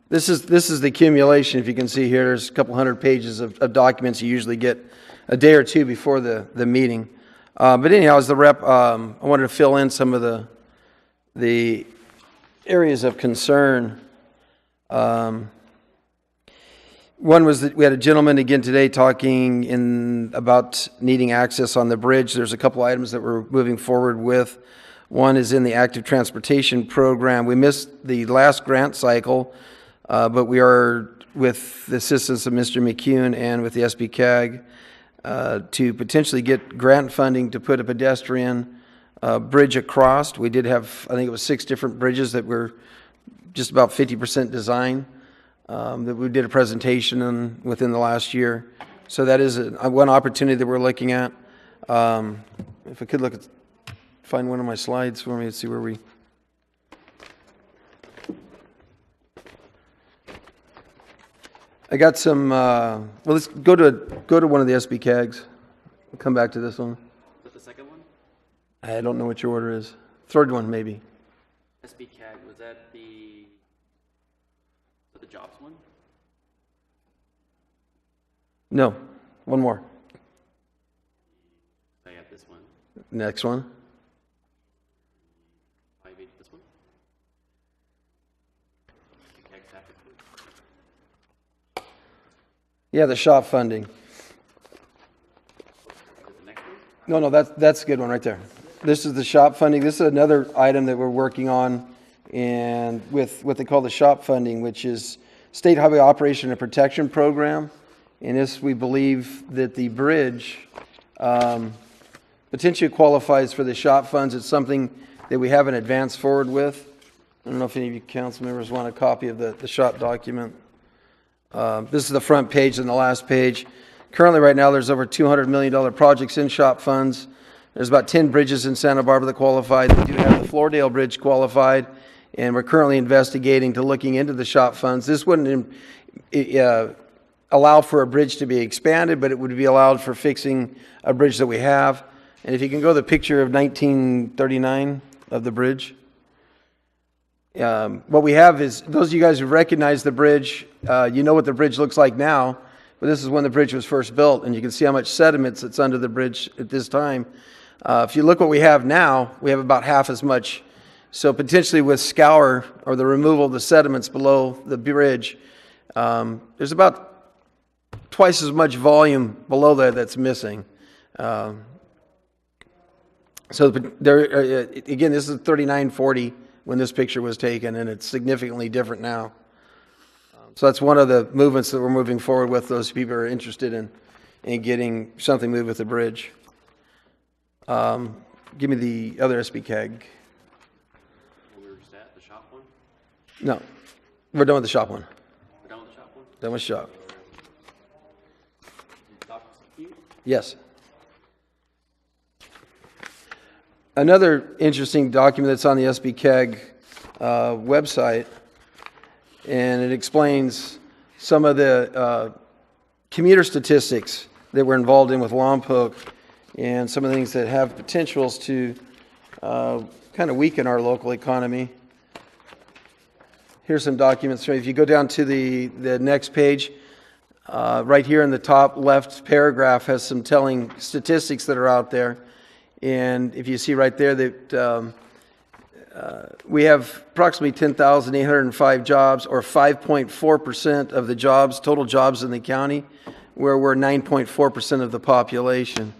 [SPEAKER 8] This is the accumulation. If you can see here, there's a couple hundred pages of documents you usually get a day or two before the meeting. But anyhow, as the rep, I wanted to fill in some of the areas of concern. One was that we had a gentleman again today talking about needing access on the bridge. There's a couple items that we're moving forward with. One is in the active transportation program. We missed the last grant cycle, but we are, with the assistance of Mr. McCune and with the SB CAG, to potentially get grant funding to put a pedestrian bridge across. We did have, I think it was 6 different bridges that were just about 50% design. That we did a presentation on within the last year. So that is one opportunity that we're looking at. If I could find one of my slides for me, let's see where we... I got some, well, let's go to one of the SB CAGs. We'll come back to this one.
[SPEAKER 5] Is that the second one?
[SPEAKER 8] I don't know what your order is. Third one, maybe.
[SPEAKER 5] SB CAG, was that the jobs one?
[SPEAKER 8] No, one more.
[SPEAKER 5] I have this one.
[SPEAKER 8] Next one.
[SPEAKER 5] 5-8, this one.
[SPEAKER 8] Yeah, the shop funding. No, that's a good one right there. This is the shop funding. This is another item that we're working on, and with what they call the shop funding, which is State Highway Operation and Protection Program. And this, we believe that the bridge potentially qualifies for the shop funds. It's something that we haven't advanced forward with. I don't know if any of you council members want a copy of the shop document. This is the front page and the last page. Currently, right now, there's over $200 million projects in shop funds. There's about 10 bridges in Santa Barbara that qualified. We do have the Floordale Bridge qualified, and we're currently investigating to looking into the shop funds. This wouldn't allow for a bridge to be expanded, but it would be allowed for fixing a bridge that we have. And if you can go to the picture of 1939 of the bridge. What we have is, those of you guys who recognize the bridge, you know what the bridge looks like now, but this is when the bridge was first built, and you can see how much sediments that's under the bridge at this time. If you look what we have now, we have about half as much. So potentially with scour or the removal of the sediments below the bridge, there's about twice as much volume below there that's missing. So there, again, this is 3940 when this picture was taken, and it's significantly different now. So that's one of the movements that we're moving forward with. Those people who are interested in getting something moved with the bridge. Give me the other SBCAG.
[SPEAKER 5] We were just at the shop one?
[SPEAKER 8] No, we're done with the shop one.
[SPEAKER 5] We're done with the shop one?
[SPEAKER 8] Done with shop.
[SPEAKER 5] Document.
[SPEAKER 8] Yes. Another interesting document that's on the SBCAG website, and it explains some of the commuter statistics that we're involved in with Lompoc and some of the things that have potentials to kind of weaken our local economy. Here's some documents. If you go down to the next page, right here in the top left paragraph has some telling statistics that are out there. And if you see right there that we have approximately 10,805 jobs, or 5.4% of the jobs, total jobs in the county, where we're 9.4% of the population.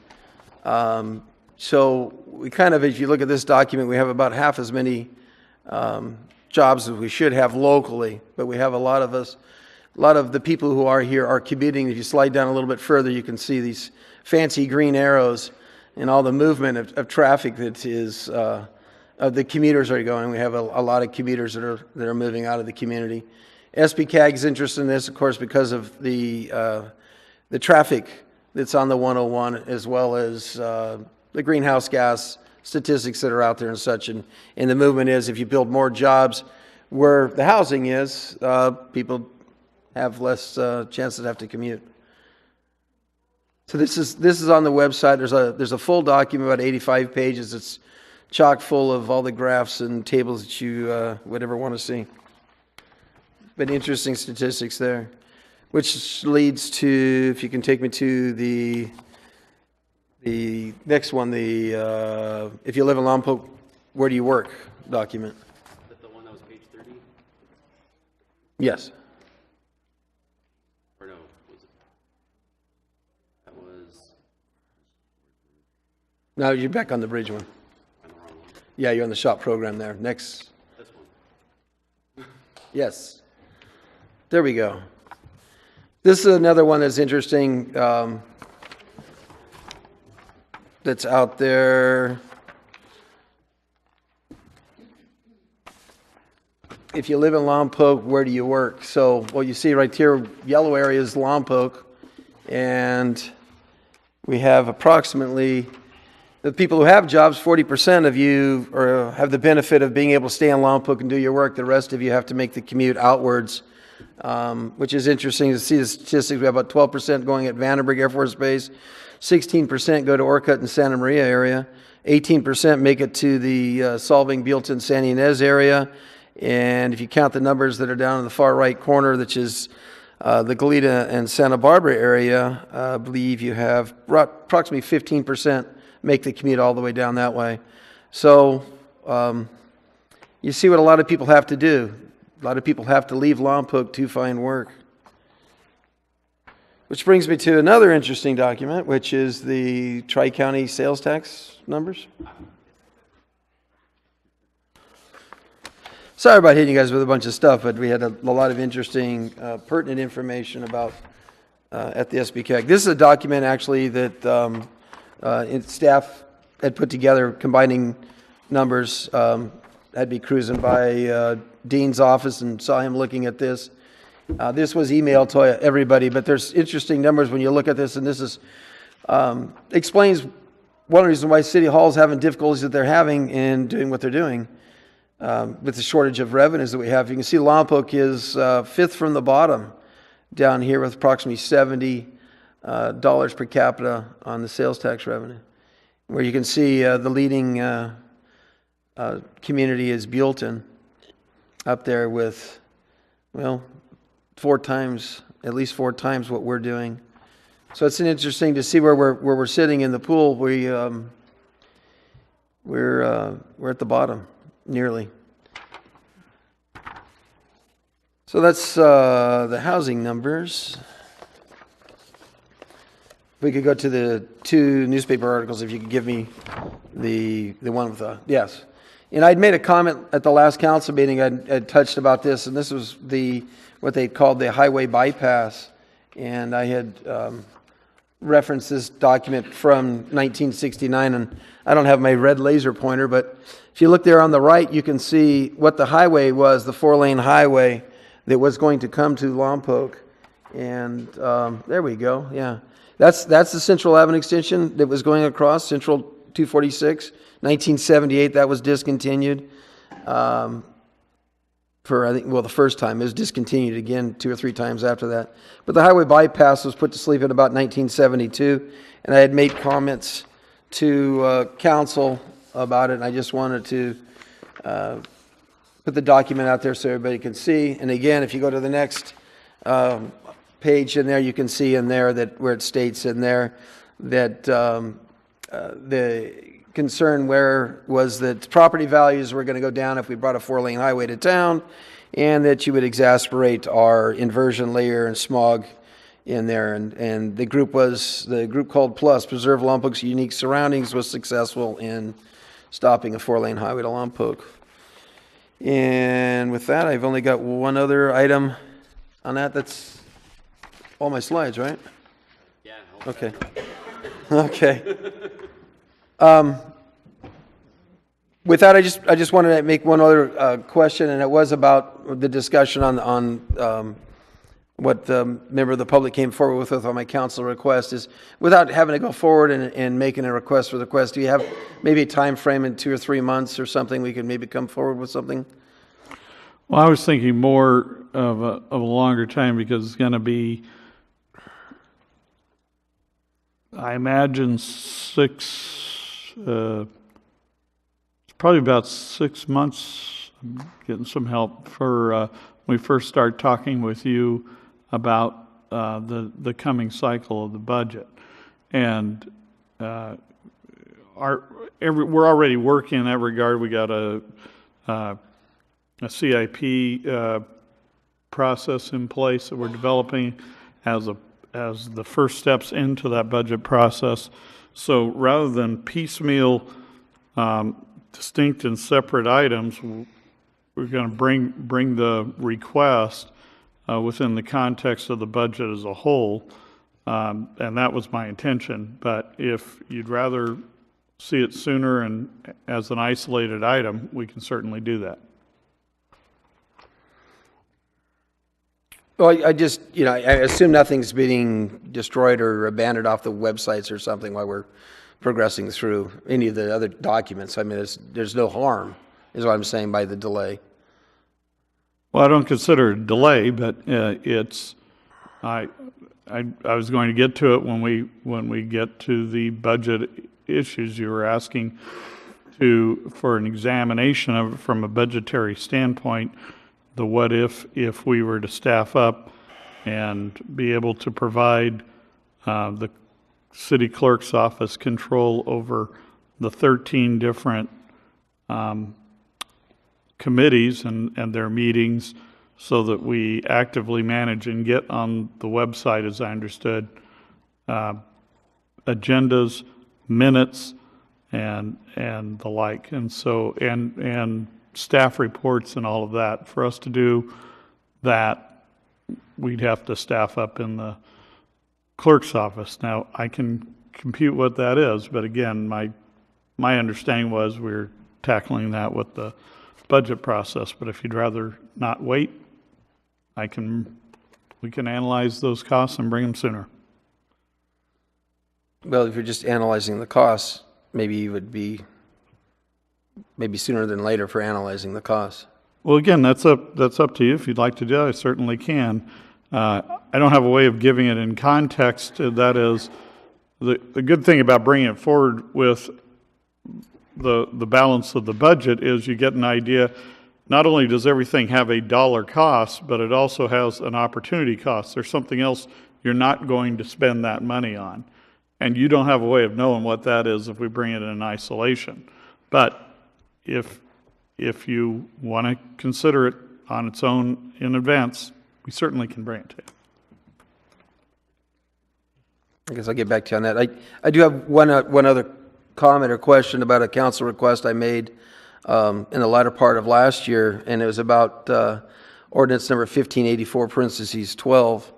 [SPEAKER 8] So we kind of, if you look at this document, we have about half as many jobs as we should have locally, but we have a lot of the people who are here are commuting. If you slide down a little bit further, you can see these fancy green arrows and all the movement of traffic that is of the commuters are going. We have a lot of commuters that are moving out of the community. SBCAG is interested in this, of course, because of the traffic that's on the 101, as well as the greenhouse gas statistics that are out there and such. And the movement is, if you build more jobs where the housing is, people have less chances to have to commute. So this is on the website. There's a full document, about 85 pages. It's chock full of all the graphs and tables that you would ever want to see. But interesting statistics there, which leads to, if you can take me to the next one, if you live in Lompoc, where do you work document.
[SPEAKER 5] Is that the one that was page 30?
[SPEAKER 8] Yes.
[SPEAKER 5] Or no, was it? That was...
[SPEAKER 8] No, you're back on the bridge one.
[SPEAKER 5] I'm the wrong one.
[SPEAKER 8] Yeah, you're on the shop program there. Next.
[SPEAKER 5] This one.
[SPEAKER 8] Yes. There we go. This is another one that's interesting, that's out there. If you live in Lompoc, where do you work? So what you see right here, yellow area is Lompoc, and we have approximately, the people who have jobs, 40% of you have the benefit of being able to stay in Lompoc and do your work. The rest of you have to make the commute outwards, which is interesting to see the statistics. We have about 12% going at Vandenberg Air Force Base, 16% go to Orcutt and Santa Maria area, 18% make it to the Solving, Buellton, San Ynez area, and if you count the numbers that are down in the far right corner, which is the Goleta and Santa Barbara area, I believe you have approximately 15% make the commute all the way down that way. So you see what a lot of people have to do. A lot of people have to leave Lompoc to find work. Which brings me to another interesting document, which is the Tri-County sales tax numbers. Sorry about hitting you guys with a bunch of stuff, but we had a lot of interesting, pertinent information about at the SBCAG. This is a document actually that staff had put together, combining numbers. I'd be cruising by Dean's office and saw him looking at this. This was emailed to everybody, but there's interesting numbers when you look at this, and this is explains one reason why City Hall is having difficulties that they're having in doing what they're doing with the shortage of revenues that we have. You can see Lompoc is fifth from the bottom down here with approximately $70 per capita on the sales tax revenue, where you can see the leading community is Buellton. up there with, well, at least four times what we're doing. So it's interesting to see where we're sitting in the pool. We're at the bottom, nearly. So that's the housing numbers. If we could go to the two newspaper articles, if you could give me the one with the, yes. And I'd made a comment at the last council meeting, I'd touched about this, and this was what they called the highway bypass. And I had referenced this document from 1969, and I don't have my red laser pointer, but if you look there on the right, you can see what the highway was, the 4-lane highway that was going to come to Lompoc. And there we go, yeah. That's the Central Avenue extension that was going across Central 246. 1978, that was discontinued. For, I think, well, the first time. It was discontinued again 2 or 3 times after that. But the highway bypass was put to sleep in about 1972. And I had made comments to council about it. And I just wanted to put the document out there so everybody can see. And again, if you go to the next page in there, you can see in there that where it states in there that the concern was that property values were going to go down if we brought a 4-lane highway to town, and that you would exacerbate our inversion layer and smog in there. And the group called Plus, Preserve Lompoc's Unique Surroundings, was successful in stopping a 4-lane highway to Lompoc. And with that, I've only got one other item on that. That's all my slides, right?
[SPEAKER 5] Yeah.
[SPEAKER 8] Okay. Okay. With that, I just wanted to make one other question, and it was about the discussion on what the member of the public came forward with on my council request. Is without having to go forward and making a request for the request, do you have maybe a time frame in 2 or 3 months or something we could maybe come forward with something?
[SPEAKER 6] Well, I was thinking more of a longer time, because it's going to be, I imagine, probably about 6 months. I'm getting some help for when we first start talking with you about the coming cycle of the budget. And we're already working in that regard. We got a CIP process in place that we're developing as the first steps into that budget process. So rather than piecemeal distinct and separate items, we're going to bring the request within the context of the budget as a whole, and that was my intention. But if you'd rather see it sooner and as an isolated item, we can certainly do that.
[SPEAKER 8] Well, I just, I assume nothing's being destroyed or abandoned off the websites or something while we're progressing through any of the other documents. I mean, there's no harm, is what I'm saying, by the delay.
[SPEAKER 6] Well, I don't consider it a delay, but it's, I was going to get to it when we get to the budget issues. You were asking for an examination of it from a budgetary standpoint, the what if we were to staff up and be able to provide the city clerk's office control over the 13 different committees and their meetings, so that we actively manage and get on the website, as I understood, agendas, minutes, and the like, and so and staff reports and all of that. For us to do that, we'd have to staff up in the clerk's office. Now, I can compute what that is, but again, my understanding was we're tackling that with the budget process. But if you'd rather not wait, we can analyze those costs and bring them sooner.
[SPEAKER 8] Well, if you're just analyzing the costs, maybe you would be sooner than later for analyzing the costs.
[SPEAKER 6] Well, again, that's up to you. If you'd like to do that, I certainly can. I don't have a way of giving it in context. That is, the good thing about bringing it forward with the balance of the budget is you get an idea not only does everything have a dollar cost, but it also has an opportunity cost. There's something else you're not going to spend that money on. And you don't have a way of knowing what that is if we bring it in isolation. But if you want to consider it on its own in advance, we certainly can bring it to you.
[SPEAKER 8] I guess I'll get back to you on that. I do have one other comment or question about a council request I made in the latter part of last year, and it was about ordinance number 1584, parentheses 12.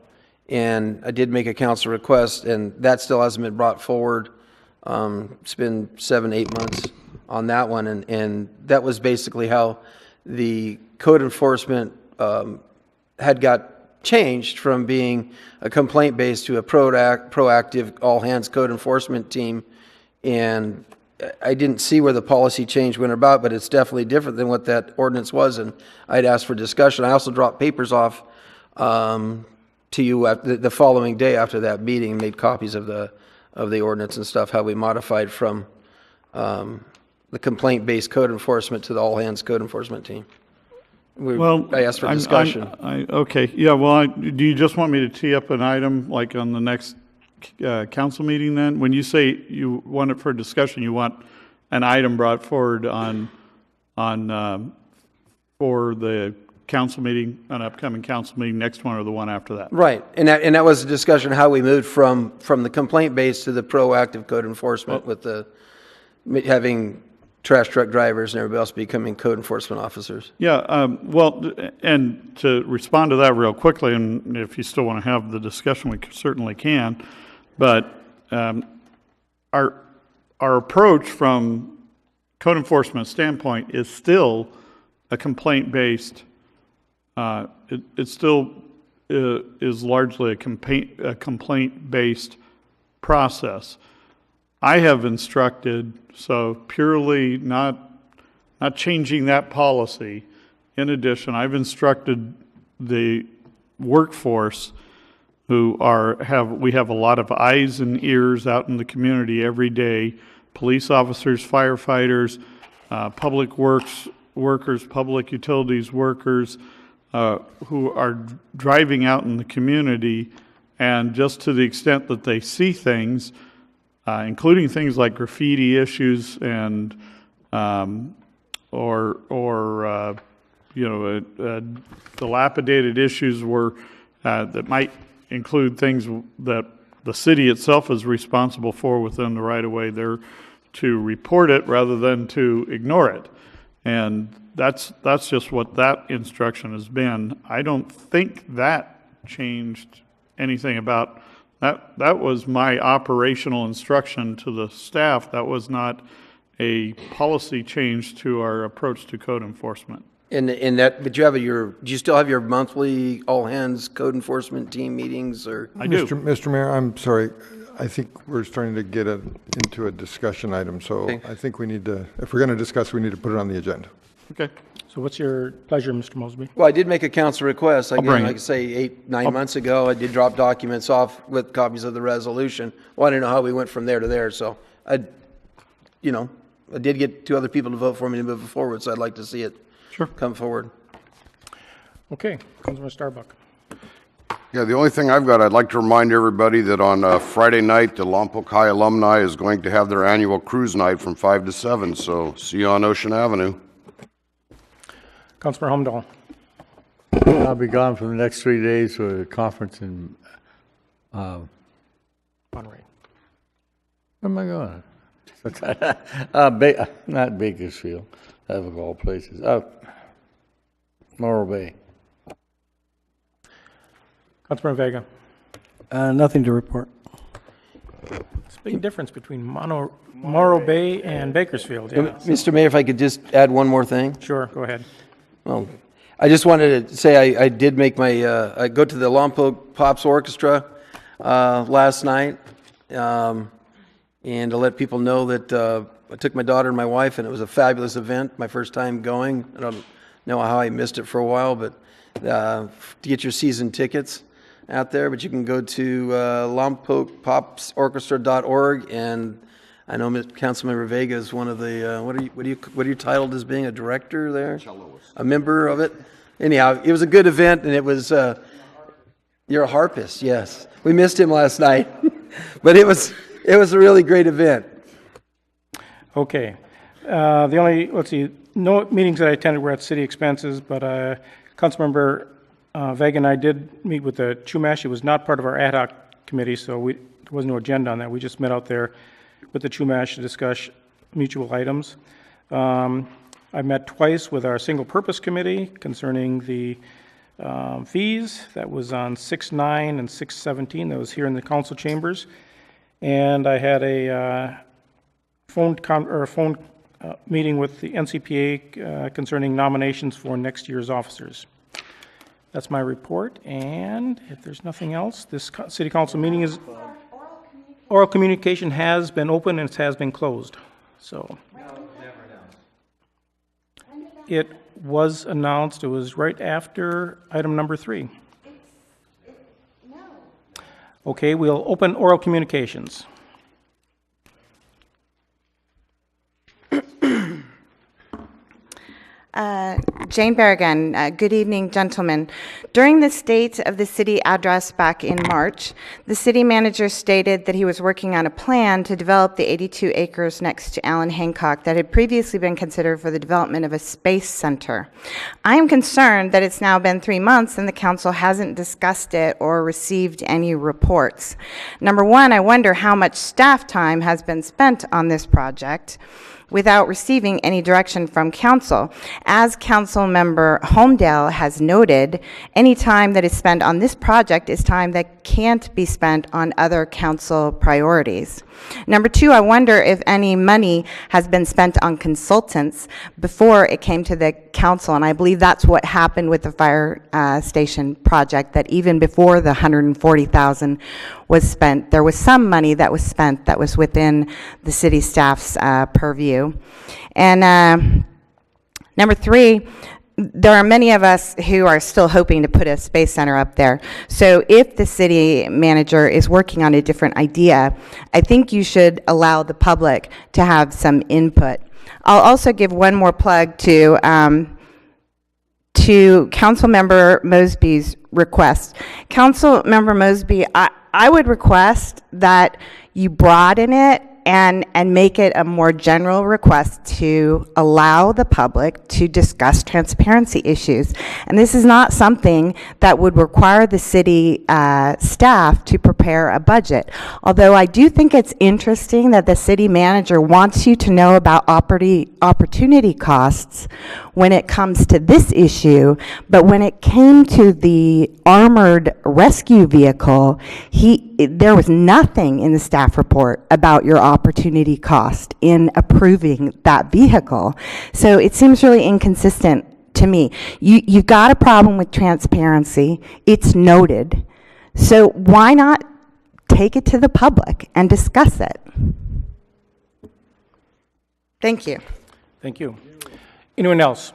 [SPEAKER 8] And I did make a council request, and that still hasn't been brought forward. It's been 7-8 months on that one, and that was basically how the code enforcement had got changed from being a complaint-based to a proactive all-hands code enforcement team. And I didn't see where the policy change went about, but it's definitely different than what that ordinance was, and I'd asked for discussion. I also dropped papers off to you the following day after that meeting, and made copies of the ordinance and stuff, how we modified from the complaint-based code enforcement to the all-hands code enforcement team. I asked for discussion.
[SPEAKER 6] Okay, yeah, well, do you just want me to tee up an item like on the next council meeting then? When you say you want it for discussion, you want an item brought forward for the council meeting, an upcoming council meeting, next one or the one after that?
[SPEAKER 8] Right, and that was a discussion how we moved from the complaint-based to the proactive code enforcement, with the having trash truck drivers and everybody else becoming code enforcement officers.
[SPEAKER 6] Yeah, well, and to respond to that real quickly, and if you still want to have the discussion, we certainly can, but our approach from code enforcement standpoint is still a complaint-based. It still is largely a complaint-based process. I have instructed, so purely not changing that policy. In addition, I've instructed the workforce we have a lot of eyes and ears out in the community every day, police officers, firefighters, public works workers, public utilities workers, who are driving out in the community, and just to the extent that they see things, including things like graffiti issues and dilapidated issues that might include things that the city itself is responsible for within the right-of-way, they're to report it rather than to ignore it. And that's just what that instruction has been. I don't think that changed anything about that. That was my operational instruction to the staff. That was not a policy change to our approach to code enforcement.
[SPEAKER 8] But do you still have your monthly all-hands code enforcement team meetings? Or
[SPEAKER 6] I do.
[SPEAKER 21] Mr. Mayor, I'm sorry. I think we're starting to get into a discussion item, so okay. I think we need to, if we're going to discuss, we need to put it on the agenda.
[SPEAKER 6] Okay.
[SPEAKER 1] So what's your pleasure, Mr. Mosby?
[SPEAKER 8] Well, I did make a council request. Like I say, 8-9 months ago, I did drop documents off with copies of the resolution. Well, I didn't know how we went from there to there, so I did get 2 other people to vote for me to move it forward, so I'd like to see it come forward.
[SPEAKER 1] Okay, Councilman Starbuck.
[SPEAKER 11] Yeah, the only thing I've got, I'd like to remind everybody that on Friday night, the Lompoc High alumni is going to have their annual cruise night from 5 to 7, so see you on Ocean Avenue.
[SPEAKER 1] Councilman Humdahl.
[SPEAKER 4] I'll be gone for the next 3 days for a conference in
[SPEAKER 1] Monterey.
[SPEAKER 4] Where am I going? Not Bakersfield, of all places. Morro Bay.
[SPEAKER 1] Councilman Vega.
[SPEAKER 20] Nothing to report.
[SPEAKER 1] It's a big difference between Morro Bay and Bakersfield. Yeah.
[SPEAKER 8] Mr. Mayor, if I could just add one more thing.
[SPEAKER 1] Sure, go ahead.
[SPEAKER 8] Well, I just wanted to say I did make I go to the Lompoc Pops Orchestra last night, and to let people know that I took my daughter and my wife, and it was a fabulous event. My first time going. I don't know how I missed it for a while, but to get your season tickets out there, but you can go to lompocpopsorchestra.org, and I know Councilmember Vega is one of the, what are you titled as being a director there? A member of it? Anyhow, it was a good event, and it was, you're a harpist, yes. We missed him last night, but it was a really great event.
[SPEAKER 1] Okay. The only, let's see, no meetings that I attended were at city expenses, but Councilmember Vega and I did meet with the Chumash. It was not part of our ad hoc committee, so there was no agenda on that. We just met out there with the Chumash to discuss mutual items. I met twice with our single purpose committee concerning the fees. That was on 6/9 and 6/17. That was here in the council chambers. And I had a phone meeting with the NCPA concerning nominations for next year's officers. That's my report. And if there's nothing else, this city council meeting is... Oral communication has been open and it has been closed. So it was announced. It was right after item number 3. Okay, we'll open oral communications.
[SPEAKER 22] Jane Berrigan, good evening, gentlemen. During the State of the City address back in March, the city manager stated that he was working on a plan to develop the 82 acres next to Allen Hancock that had previously been considered for the development of a space center. I am concerned that it's now been 3 months and the council hasn't discussed it or received any reports. Number one, I wonder how much staff time has been spent on this project without receiving any direction from council. As council member Homedale has noted, any time that is spent on this project is time that can't be spent on other council priorities. Number two, I wonder if any money has been spent on consultants before it came to the council, and I believe that's what happened with the fire station project, that even before the $140,000 was spent, there was some money that was spent that was within the city staff's purview. And number three, there are many of us who are still hoping to put a space center up there. So if the city manager is working on a different idea, I think you should allow the public to have some input. I'll also give one more plug to Councilmember Mosby's request. Councilmember Mosby, I would request that you broaden it and make it a more general request to allow the public to discuss transparency issues. And this is not something that would require the city staff to prepare a budget. Although I do think it's interesting that the city manager wants you to know about opportunity costs when it comes to this issue, but when it came to the armored rescue vehicle, there was nothing in the staff report about your opportunity cost in approving that vehicle. So it seems really inconsistent to me. You've got a problem with transparency. It's noted. So why not take it to the public and discuss it? Thank you.
[SPEAKER 1] Thank you. Anyone else?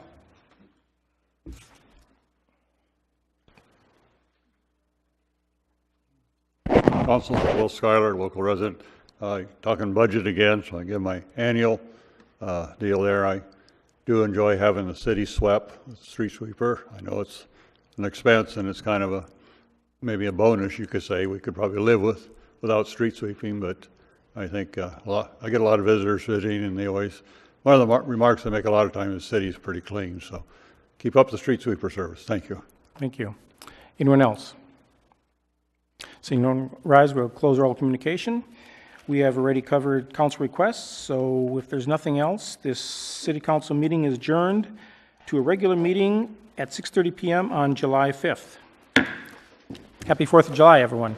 [SPEAKER 7] Council, Will Schuyler, local resident. Talking budget again, so I give my annual deal there. I do enjoy having the city swept with the street sweeper. I know it's an expense and it's kind of maybe a bonus, you could say. We could probably live without street sweeping, but I think I get a lot of visitors visiting, and one of the remarks they make a lot of times, the city is pretty clean. So keep up the street sweeper service. Thank you.
[SPEAKER 1] Thank you. Anyone else? Seeing no one rise, we'll close all communication. We have already covered council requests, so if there's nothing else, this city council meeting is adjourned to a regular meeting at 6:30 p.m. on July 5th. Happy 4th of July, everyone.